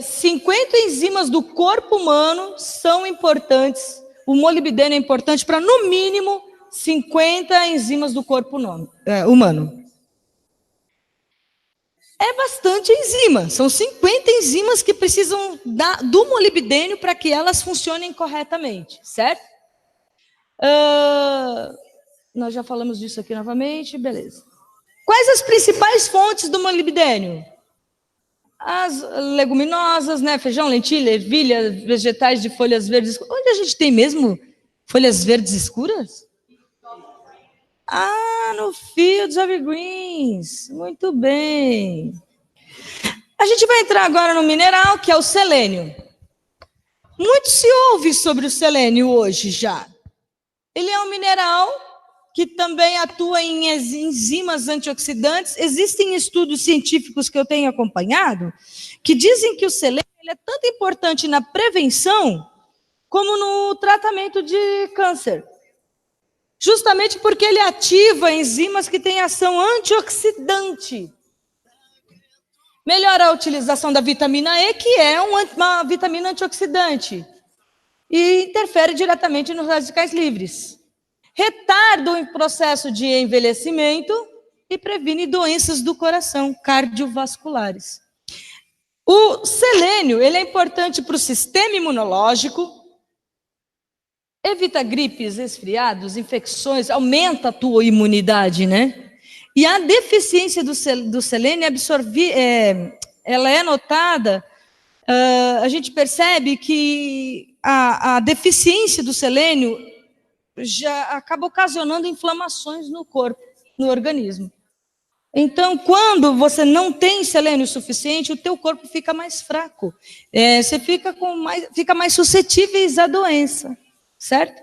Speaker 2: 50 enzimas do corpo humano são importantes. O molibdênio é importante para, no mínimo, 50 enzimas do corpo humano. É bastante enzima. São 50 enzimas que precisam do molibdênio para que elas funcionem corretamente, certo? Nós já falamos disso aqui novamente, beleza. Quais as principais fontes do molibdênio? As leguminosas, né? Feijão, lentilha, ervilha, vegetais de folhas verdes. Onde a gente tem mesmo folhas verdes escuras? No Fields of Greens. Muito bem. A gente vai entrar agora no mineral, que é o selênio. Muito se ouve sobre o selênio hoje já. Ele é um mineral que também atua em enzimas antioxidantes. Existem estudos científicos que eu tenho acompanhado que dizem que o selênio ele é tanto importante na prevenção como no tratamento de câncer. Justamente porque ele ativa enzimas que têm ação antioxidante. Melhora a utilização da vitamina E, que é uma vitamina antioxidante. E interfere diretamente nos radicais livres. Retarda o processo de envelhecimento e previne doenças do coração, cardiovasculares. O selênio ele é importante para o sistema imunológico, evita gripes, resfriados, infecções, aumenta a tua imunidade, né? E a deficiência do selênio ela é notada, a gente percebe que a deficiência do selênio já acaba ocasionando inflamações no corpo, no organismo. Então, quando você não tem selênio suficiente, o teu corpo fica mais fraco. Você fica mais suscetíveis à doença. Certo?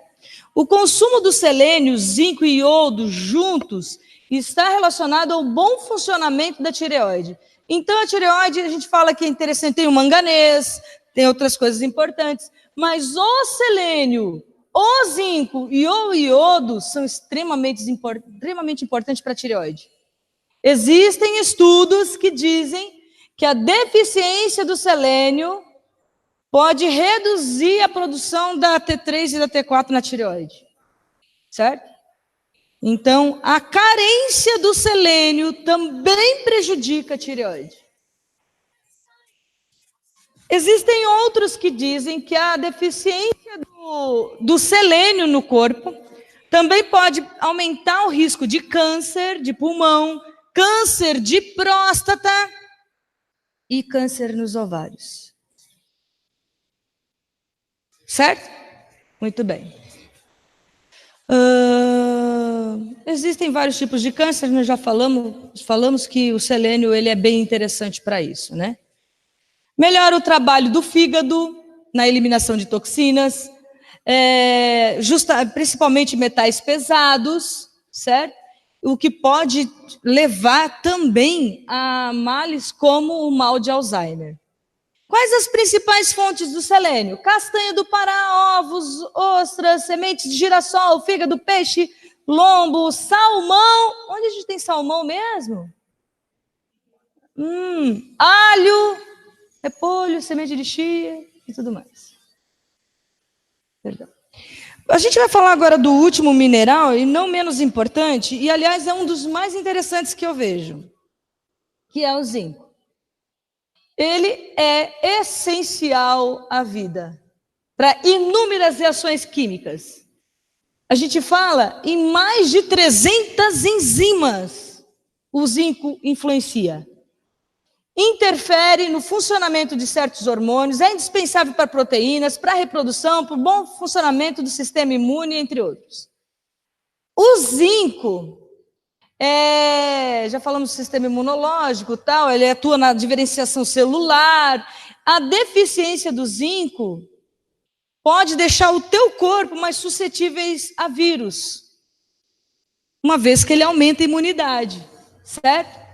Speaker 2: O consumo do selênio, zinco e iodo juntos está relacionado ao bom funcionamento da tireoide. Então, a tireoide, a gente fala que é interessante, tem o manganês, tem outras coisas importantes, mas o selênio, o zinco e o iodo são extremamente importantes para a tireoide. Existem estudos que dizem que a deficiência do selênio pode reduzir a produção da T3 e da T4 na tireoide, certo? Então, a carência do selênio também prejudica a tireoide. Existem outros que dizem que a deficiência do selênio no corpo também pode aumentar o risco de câncer de pulmão, câncer de próstata e câncer nos ovários. Certo? Muito bem. Existem vários tipos de câncer, nós já falamos que o selênio ele é bem interessante para isso, né? Melhora o trabalho do fígado na eliminação de toxinas, principalmente metais pesados, certo? O que pode levar também a males como o mal de Alzheimer. Quais as principais fontes do selênio? Castanha do Pará, ovos, ostras, sementes de girassol, fígado, peixe, lombo, salmão. Onde a gente tem salmão mesmo? Alho, repolho, semente de chia e tudo mais. Perdão. A gente vai falar agora do último mineral, e não menos importante, e aliás é um dos mais interessantes que eu vejo, que é o zinco. Ele é essencial à vida, para inúmeras reações químicas. A gente fala em mais de 300 enzimas o zinco influencia. Interfere no funcionamento de certos hormônios, é indispensável para proteínas, para a reprodução, para o bom funcionamento do sistema imune, entre outros. O zinco, já falamos do sistema imunológico, tal, ele atua na diferenciação celular. A deficiência do zinco pode deixar o teu corpo mais suscetíveis a vírus, uma vez que ele aumenta a imunidade, certo?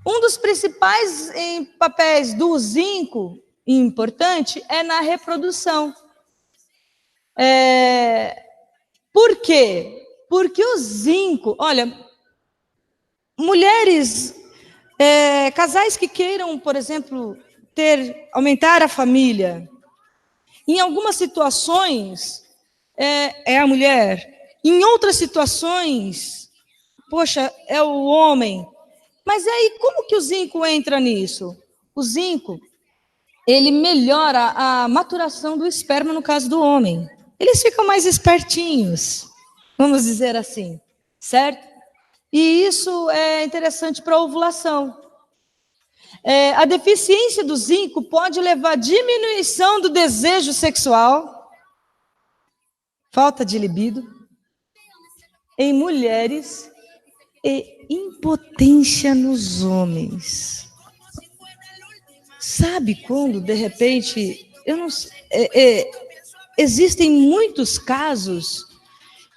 Speaker 2: Um dos principais papéis do zinco, importante, é na reprodução. Por quê? Porque o zinco, olha, mulheres, casais que queiram, por exemplo, aumentar a família, em algumas situações é a mulher, em outras situações, poxa, é o homem. Mas aí, como que o zinco entra nisso? O zinco, ele melhora a maturação do esperma no caso do homem. Eles ficam mais espertinhos, vamos dizer assim, certo? E isso é interessante para a ovulação. A deficiência do zinco pode levar à diminuição do desejo sexual, falta de libido, em mulheres e impotência nos homens. Sabe quando, de repente, eu não sei, existem muitos casos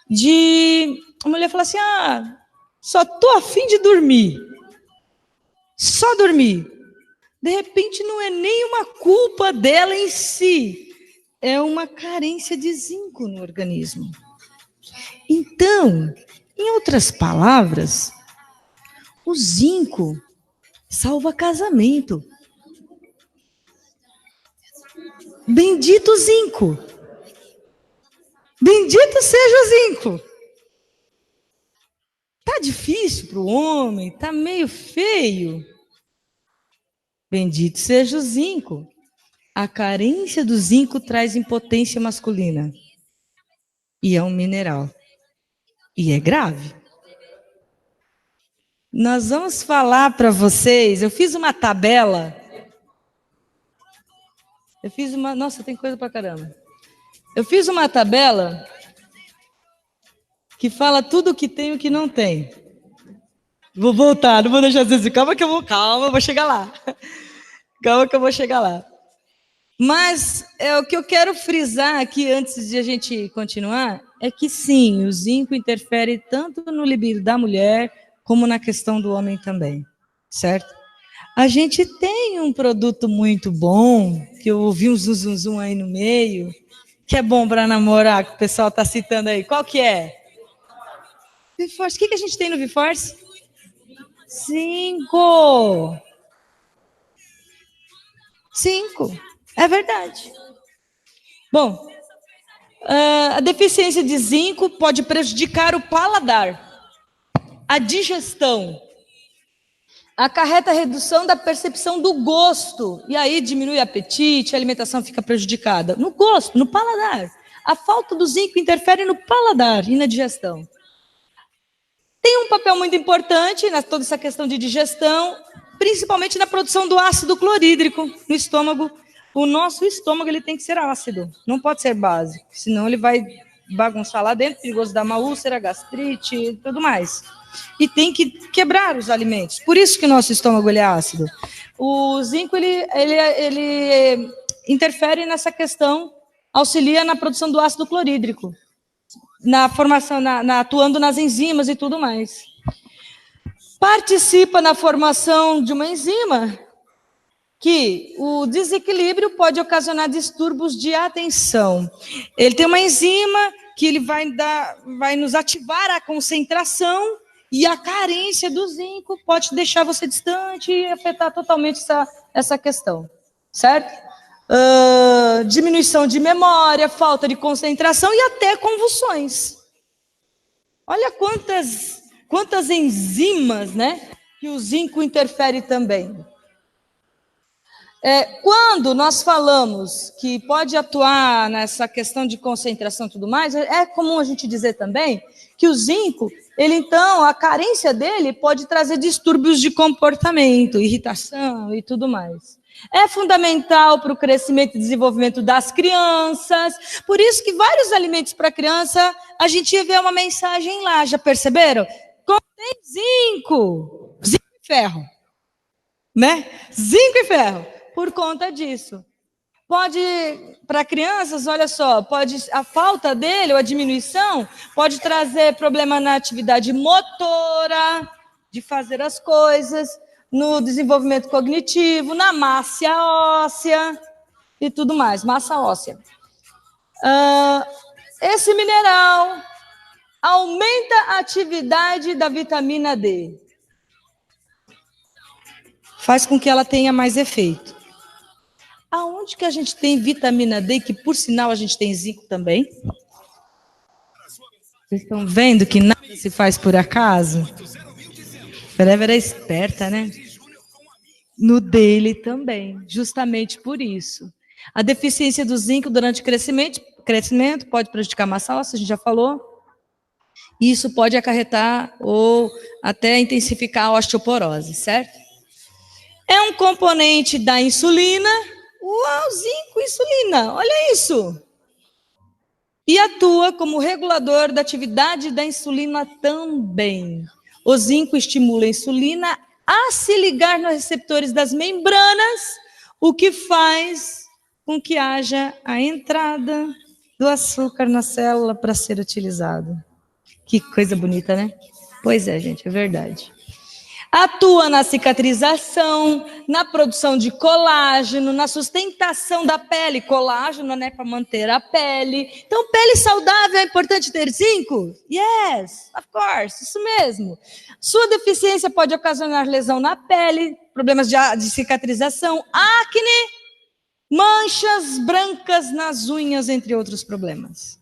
Speaker 2: de a mulher falar assim, só tô a fim de dormir, só dormir. De repente não é nem uma culpa dela em si, é uma carência de zinco no organismo. Então, em outras palavras, o zinco salva casamento. Bendito zinco. Bendito seja o zinco. Tá difícil para o homem, tá meio feio. Bendito seja o zinco. A carência do zinco traz impotência masculina. E é um mineral. E é grave. Nós vamos falar para vocês, eu fiz uma tabela. Nossa, tem coisa para caramba. Eu fiz uma tabela que fala tudo o que tem e o que não tem. Vou voltar, não vou deixar vocês. Calma, eu vou chegar lá. Calma que eu vou chegar lá. Mas o que eu quero frisar aqui, antes de a gente continuar, é que sim, o zinco interfere tanto no libido da mulher, como na questão do homem também, certo? A gente tem um produto muito bom, que eu ouvi um zum aí no meio, que é bom para namorar, que o pessoal está citando aí. Qual que é? ViForce. O que a gente tem no ViForce? 5. É verdade. Bom, a deficiência de zinco pode prejudicar o paladar, a digestão, acarreta a redução da percepção do gosto. E aí diminui o apetite, a alimentação fica prejudicada. No gosto, no paladar. A falta do zinco interfere no paladar e na digestão. Tem um papel muito importante na toda essa questão de digestão, principalmente na produção do ácido clorídrico no estômago. O nosso estômago ele tem que ser ácido, não pode ser básico, senão ele vai bagunçar lá dentro, perigoso dar uma úlcera, gastrite e tudo mais. E tem que quebrar os alimentos. Por isso que o nosso estômago ele é ácido. O zinco ele interfere nessa questão, auxilia na produção do ácido clorídrico, na formação, atuando nas enzimas e tudo mais. Participa na formação de uma enzima que o desequilíbrio pode ocasionar distúrbios de atenção. Ele tem uma enzima que ele vai nos ativar a concentração e a carência do zinco pode deixar você distante e afetar totalmente essa questão, certo? Diminuição de memória, falta de concentração e até convulsões. Olha quantas enzimas, né, que o zinco interfere também. Quando nós falamos que pode atuar nessa questão de concentração e tudo mais, é comum a gente dizer também que o zinco, ele então, a carência dele pode trazer distúrbios de comportamento, irritação e tudo mais. É fundamental para o crescimento e desenvolvimento das crianças. Por isso que vários alimentos para criança, a gente vê uma mensagem lá, já perceberam? Contém zinco. Zinco e ferro. Né? Zinco e ferro. Por conta disso. Pode, para crianças, olha só, a falta dele, ou a diminuição, pode trazer problema na atividade motora, de fazer as coisas, no desenvolvimento cognitivo, na massa óssea e tudo mais, massa óssea. Esse mineral aumenta a atividade da vitamina D. Faz com que ela tenha mais efeito. Aonde que a gente tem vitamina D, que por sinal a gente tem zinco também? Vocês estão vendo que nada se faz por acaso? Forever é esperta, né? No dele também, justamente por isso. A deficiência do zinco durante o crescimento pode prejudicar a massa óssea, a gente já falou. Isso pode acarretar ou até intensificar a osteoporose, certo? É um componente da insulina. Uau, zinco, insulina, olha isso. E atua como regulador da atividade da insulina também. O zinco estimula a insulina a se ligar nos receptores das membranas, o que faz com que haja a entrada do açúcar na célula para ser utilizado. Que coisa bonita, né? Pois é, gente, é verdade. Atua na cicatrização, na produção de colágeno, na sustentação da pele. Colágeno, né, para manter a pele. Então, pele saudável é importante ter zinco? Yes, of course, isso mesmo. Sua deficiência pode ocasionar lesão na pele, problemas de cicatrização, acne, manchas brancas nas unhas, entre outros problemas.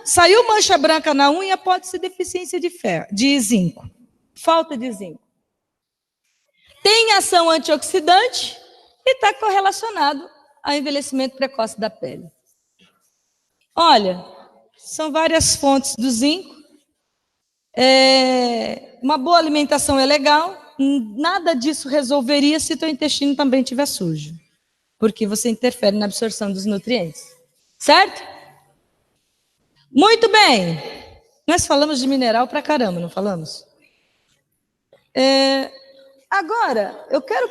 Speaker 2: Saiu mancha branca na unha, pode ser deficiência de zinco. Falta de zinco. Tem ação antioxidante e está correlacionado ao envelhecimento precoce da pele. Olha, são várias fontes do zinco. Uma boa alimentação é legal. Nada disso resolveria se teu intestino também estiver sujo. Porque você interfere na absorção dos nutrientes. Certo? Muito bem. Nós falamos de mineral pra caramba, não falamos? Agora, eu quero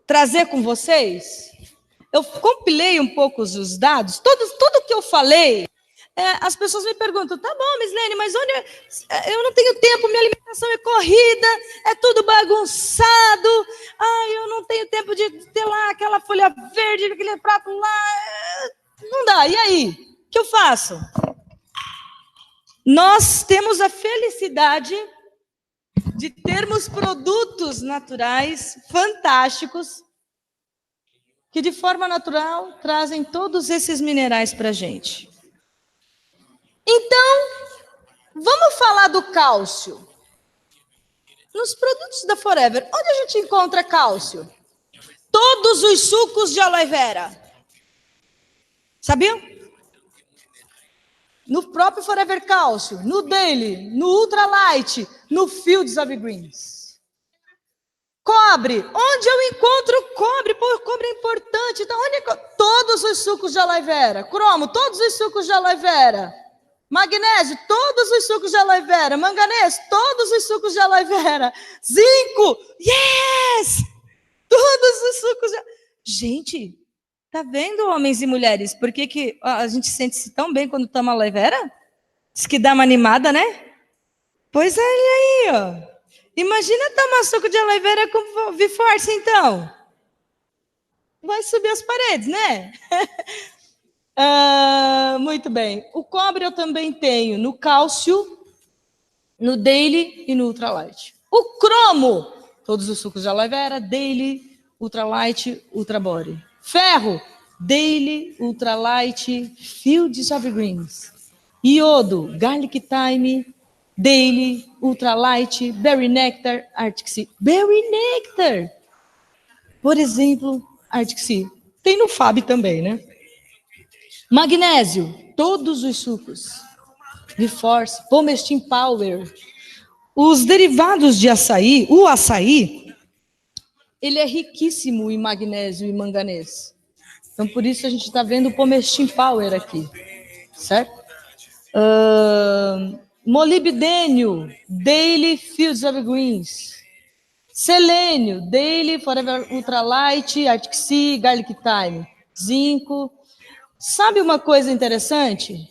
Speaker 2: trazer com vocês, eu compilei um pouco os dados, tudo que eu falei, as pessoas me perguntam, tá bom, Mislene, mas onde eu não tenho tempo, minha alimentação é corrida, é tudo bagunçado, eu não tenho tempo de ter lá aquela folha verde, aquele prato lá, não dá, e aí? O que eu faço? Nós temos a felicidade de termos produtos naturais fantásticos que de forma natural trazem todos esses minerais para a gente. Então, vamos falar do cálcio. nos produtos da Forever, onde a gente encontra cálcio? Todos os sucos de aloe vera. Sabiam? No próprio Forever Cálcio, no Daily, no Ultralight, no Fields of Greens. Cobre. Onde eu encontro cobre? Pô, cobre é importante. Então, todos os sucos de aloe vera. Cromo, todos os sucos de aloe vera. Magnésio, todos os sucos de aloe vera. Manganês, todos os sucos de aloe vera. Zinco, yes! Todos os sucos de... Gente, tá vendo, homens e mulheres? Por que a gente sente-se tão bem quando toma aloe vera? Diz que dá uma animada, né? Pois olha aí, ó. Imagina tomar suco de aloe vera com V-Force, então. Vai subir as paredes, né? Muito bem. O cobre eu também tenho no cálcio, no Daily e no Ultralight. O cromo, todos os sucos de aloe vera, Daily, Ultralight, Ultrabody. Ferro, Daily, Ultralight, Fields of Greens. Iodo, Garlic Thyme, Daily, Ultralight, Berry Nectar, Arctic Sea. Berry Nectar! Por exemplo, Arctic Sea. Tem no Fab também, né? Magnésio, todos os sucos. V-Force, Pomestin Power. Os derivados de açaí, o açaí, ele é riquíssimo em magnésio e manganês. Então, por isso a gente está vendo o Pomestin Power aqui, certo? Molibdênio, Daily Fields of Greens. Selênio, Daily Forever Ultralight, Arctic Sea, Garlic Thyme. Zinco. Sabe uma coisa interessante?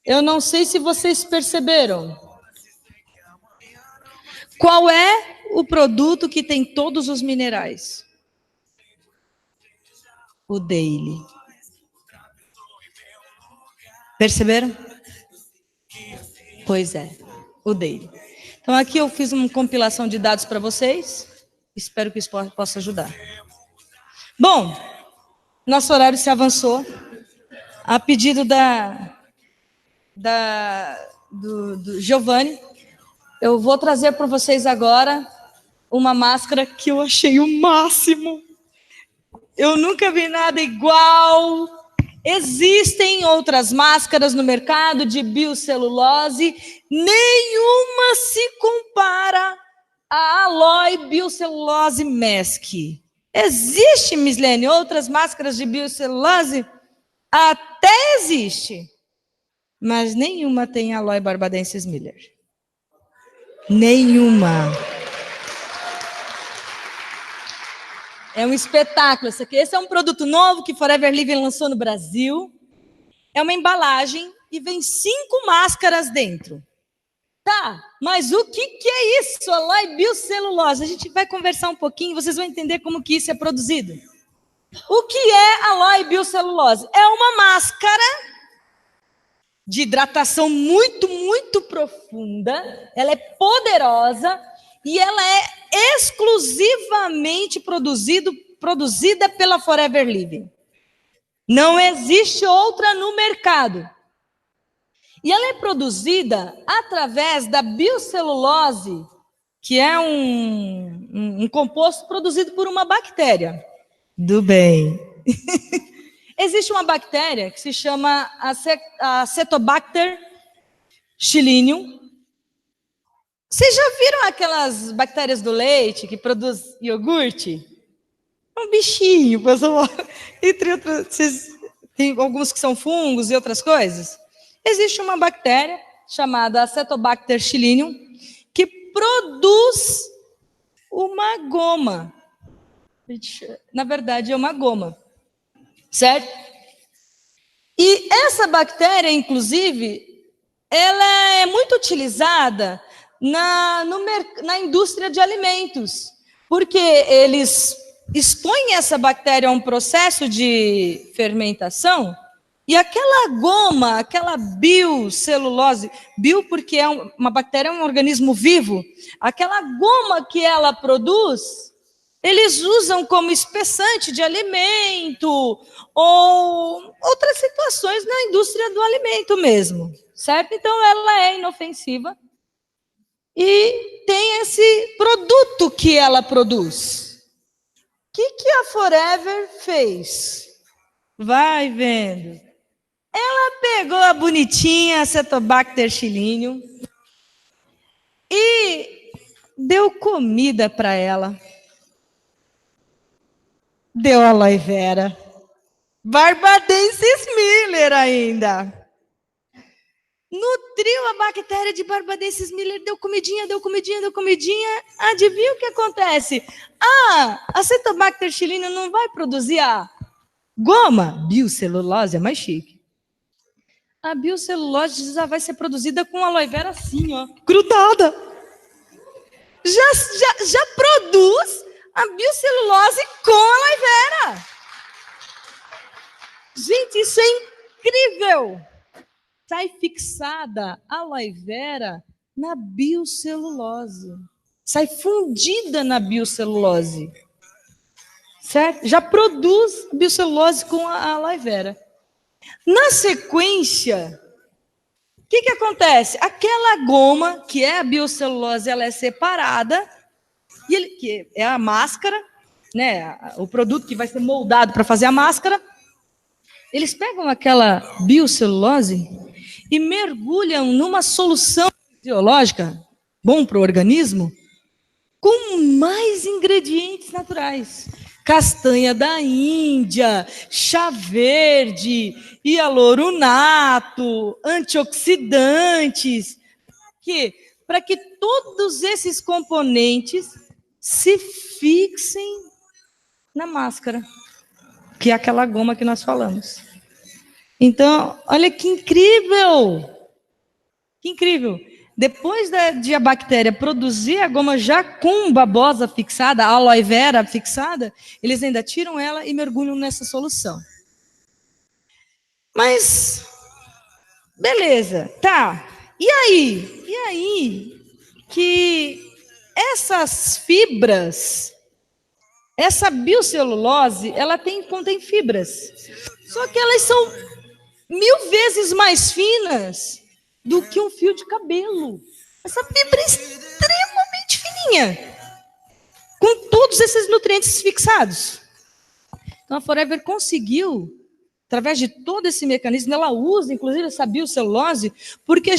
Speaker 2: Eu não sei se vocês perceberam. Qual é o produto que tem todos os minerais? O Daily. Perceberam? Pois é, o Daily. Então aqui eu fiz uma compilação de dados para vocês. Espero que isso possa ajudar. Bom, nosso horário se avançou. A pedido do Giovanni, eu vou trazer para vocês agora uma máscara que eu achei o máximo. Eu nunca vi nada igual. Existem outras máscaras no mercado de biocelulose, nenhuma se compara à Aloe Biocelulose Mask. Existe, Mislene, outras máscaras de biocelulose? Até existe, mas nenhuma tem Aloe Barbadensis Miller. Nenhuma. É um espetáculo isso aqui. Esse é um produto novo que Forever Living lançou no Brasil. É uma embalagem e vem 5 máscaras dentro. Tá, mas o que é isso? Aloe Biocelulose. A gente vai conversar um pouquinho, vocês vão entender como que isso é produzido. O que é Aloe Biocelulose? É uma máscara de hidratação muito, muito profunda. Ela é poderosa e ela é exclusivamente produzida pela Forever Living. Não existe outra no mercado. E ela é produzida através da biocelulose, que é um composto produzido por uma bactéria. Do bem. Existe uma bactéria que se chama Acetobacter xylinium. Vocês já viram aquelas bactérias do leite que produz iogurte? É um bichinho, pessoal. Entre outros, tem alguns que são fungos e outras coisas. Existe uma bactéria chamada Acetobacter xylinium que produz uma goma. Na verdade, é uma goma, certo? E essa bactéria, inclusive, ela é muito utilizada na indústria de alimentos, porque eles expõem essa bactéria a um processo de fermentação e aquela goma, aquela biocelulose, bio porque é uma bactéria, é um organismo vivo, aquela goma que ela produz, eles usam como espessante de alimento ou outras situações na indústria do alimento mesmo, certo? Então, ela é inofensiva. e tem esse produto que ela produz. O que a Forever fez? Vai vendo. Ela pegou a bonitinha Acetobacter chilinum e deu comida para ela. Deu aloe vera. Barbadensis Miller ainda. Nutriu a bactéria de Barbadensis Miller, deu comidinha. Adivinha o que acontece? A Acetobacter chilinum não vai produzir a goma. Biocelulose é mais chique. A biocelulose já vai ser produzida com aloe vera assim, ó, grudada. Já produz a biocelulose com aloe vera. Gente, isso é incrível. Sai fixada a aloe vera na biocelulose. Sai fundida na biocelulose. Certo? Já produz biocelulose com a aloe vera. Na sequência, o que acontece? Aquela goma, que é a biocelulose, ela é separada, que é a máscara, né? O produto que vai ser moldado para fazer a máscara. Eles pegam aquela biocelulose e mergulham numa solução fisiológica, bom para o organismo, com mais ingredientes naturais. Castanha da Índia, chá verde, hialuronato, antioxidantes, para que todos esses componentes se fixem na máscara, que é aquela goma que nós falamos. Então, olha que incrível! Que incrível! Depois de a bactéria produzir a goma já com babosa fixada, a aloe vera fixada, eles ainda tiram ela e mergulham nessa solução. Mas, beleza, tá. E aí que essas fibras, essa biocelulose, ela contém fibras. Só que elas são 1000 vezes mais finas do que um fio de cabelo. Essa fibra é extremamente fininha, com todos esses nutrientes fixados. Então a Forever conseguiu, através de todo esse mecanismo, ela usa inclusive essa biocelulose, porque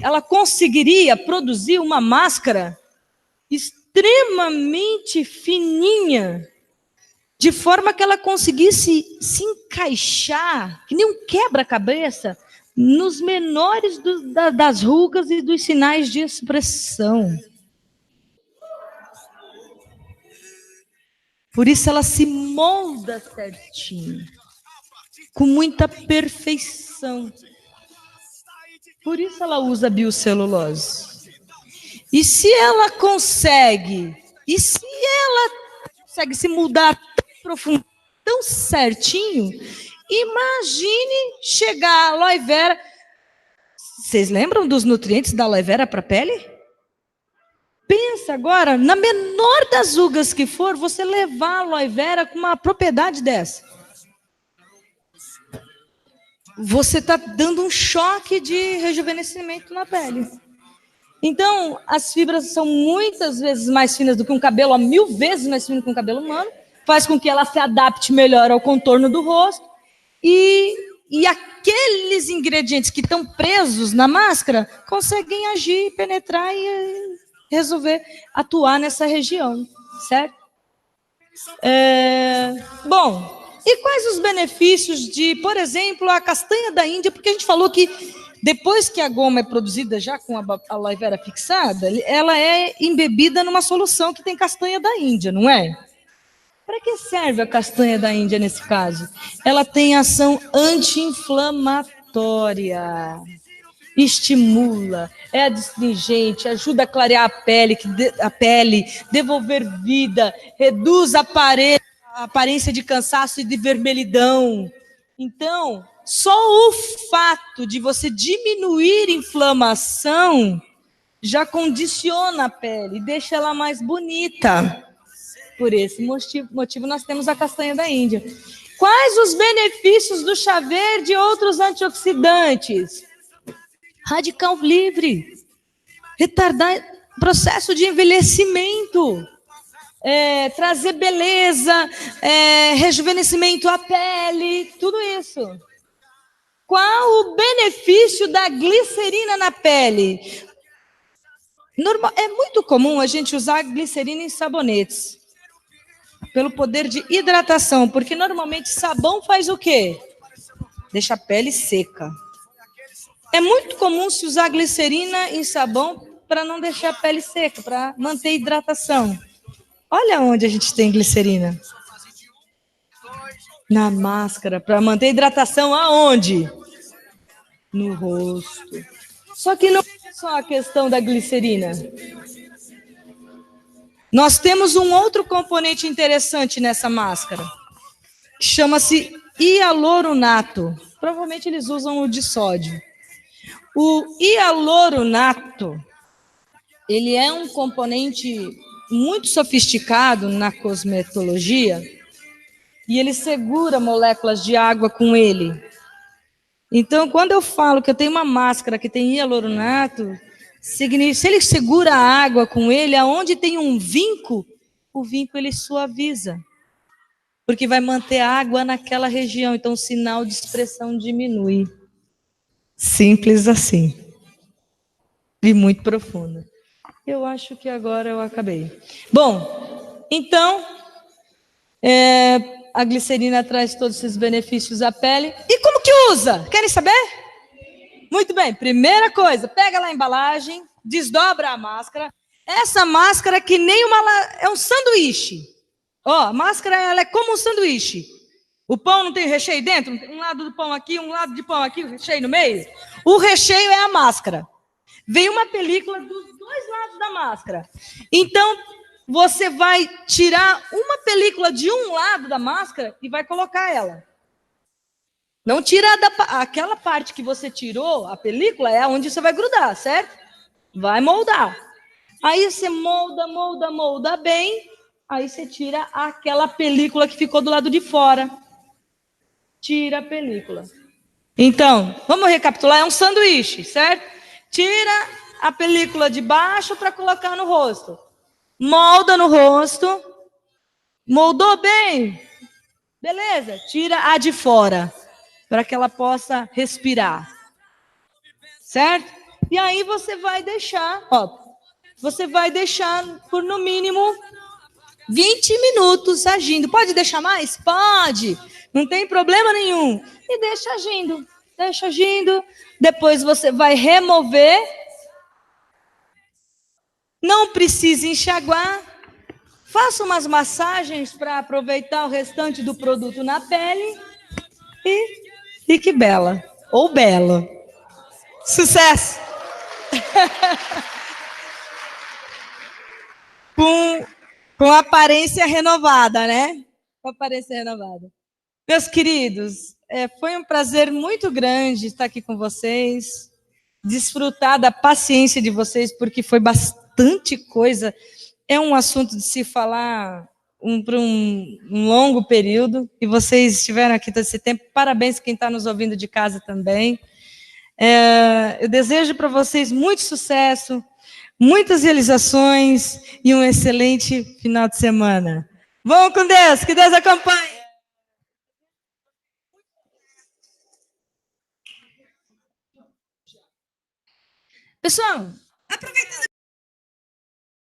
Speaker 2: ela conseguiria produzir uma máscara extremamente fininha, de forma que ela conseguisse se encaixar, que nem um quebra-cabeça, nos menores das rugas e dos sinais de expressão. Por isso ela se molda certinho, com muita perfeição. Por isso ela usa biocelulose. E se ela consegue se mudar tão profundo, tão certinho, imagine chegar a aloe vera. Vocês lembram dos nutrientes da aloe vera para a pele? Pensa agora, na menor das rugas que for, você levar a aloe vera com uma propriedade dessa. Você está dando um choque de rejuvenescimento na pele. Então, as fibras são muitas vezes mais finas do que um cabelo, 1000 vezes mais fino que um cabelo humano, faz com que ela se adapte melhor ao contorno do rosto, e aqueles ingredientes que estão presos na máscara conseguem agir, penetrar e resolver atuar nessa região, certo? Bom, e quais os benefícios de, por exemplo, a castanha da Índia? Porque a gente falou que depois que a goma é produzida já com a aloe vera fixada, ela é embebida numa solução que tem castanha da Índia, não é? Para que serve a castanha da Índia nesse caso? Ela tem ação anti-inflamatória, estimula, é adstringente, ajuda a clarear a pele, devolver vida, reduz a aparência de cansaço e de vermelhidão. Então, só o fato de você diminuir inflamação já condiciona a pele, deixa ela mais bonita. Por esse motivo, nós temos a castanha da Índia. Quais os benefícios do chá verde e outros antioxidantes? Radical livre. retardar processo de envelhecimento, trazer beleza, rejuvenescimento à pele, tudo isso. Qual o benefício da glicerina na pele? É muito comum a gente usar glicerina em sabonetes, pelo poder de hidratação, porque normalmente sabão faz o quê? Deixa a pele seca. É muito comum se usar glicerina em sabão para não deixar a pele seca, para manter hidratação. Olha onde a gente tem glicerina. Na máscara, para manter hidratação aonde? No rosto. Só que não é só a questão da glicerina. Nós temos um outro componente interessante nessa máscara, que chama-se hialuronato. Provavelmente eles usam o de sódio. O hialuronato, ele é um componente muito sofisticado na cosmetologia e ele segura moléculas de água com ele. Então, quando eu falo que eu tenho uma máscara que tem hialuronato, significa, se ele segura a água com ele, aonde tem um vinco, o vinco ele suaviza, porque vai manter a água naquela região, então o sinal de expressão diminui. Simples assim. E muito profundo. Eu acho que agora eu acabei. Bom, então, a glicerina traz todos esses benefícios à pele. E como que usa? Querem saber? Muito bem. Primeira coisa, pega lá a embalagem, desdobra a máscara. Essa máscara é que nem é um sanduíche. Ó, a máscara ela é como um sanduíche. O pão não tem recheio dentro? Um lado do pão aqui, um lado de pão aqui, o recheio no meio? O recheio é a máscara. Vem uma película dos dois lados da máscara. Então, você vai tirar uma película de um lado da máscara e vai colocar ela. Não tira aquela parte que você tirou, a película, é onde você vai grudar, certo? Vai moldar. Aí você molda bem. Aí você tira aquela película que ficou do lado de fora. Tira a película. Então, vamos recapitular, é um sanduíche, certo? Tira a película de baixo para colocar no rosto. Molda no rosto. Moldou bem? Beleza, tira a de fora, para que ela possa respirar. Certo? E aí você vai deixar, por no mínimo 20 minutos agindo. Pode deixar mais? Pode. Não tem problema nenhum. E deixa agindo. Deixa agindo. Depois você vai remover. Não precisa enxaguar. Faça umas massagens para aproveitar o restante do produto na pele. E fique bela. Ou belo. Sucesso! Com aparência renovada, né? Com aparência renovada. Meus queridos, foi um prazer muito grande estar aqui com vocês, desfrutar da paciência de vocês, porque foi bastante coisa. É um assunto de se falar por um longo período, e vocês estiveram aqui todo esse tempo. Parabéns quem está nos ouvindo de casa também. Eu desejo para vocês muito sucesso, muitas realizações e um excelente final de semana. Vamos com Deus, que Deus acompanhe. Pessoal, aproveita.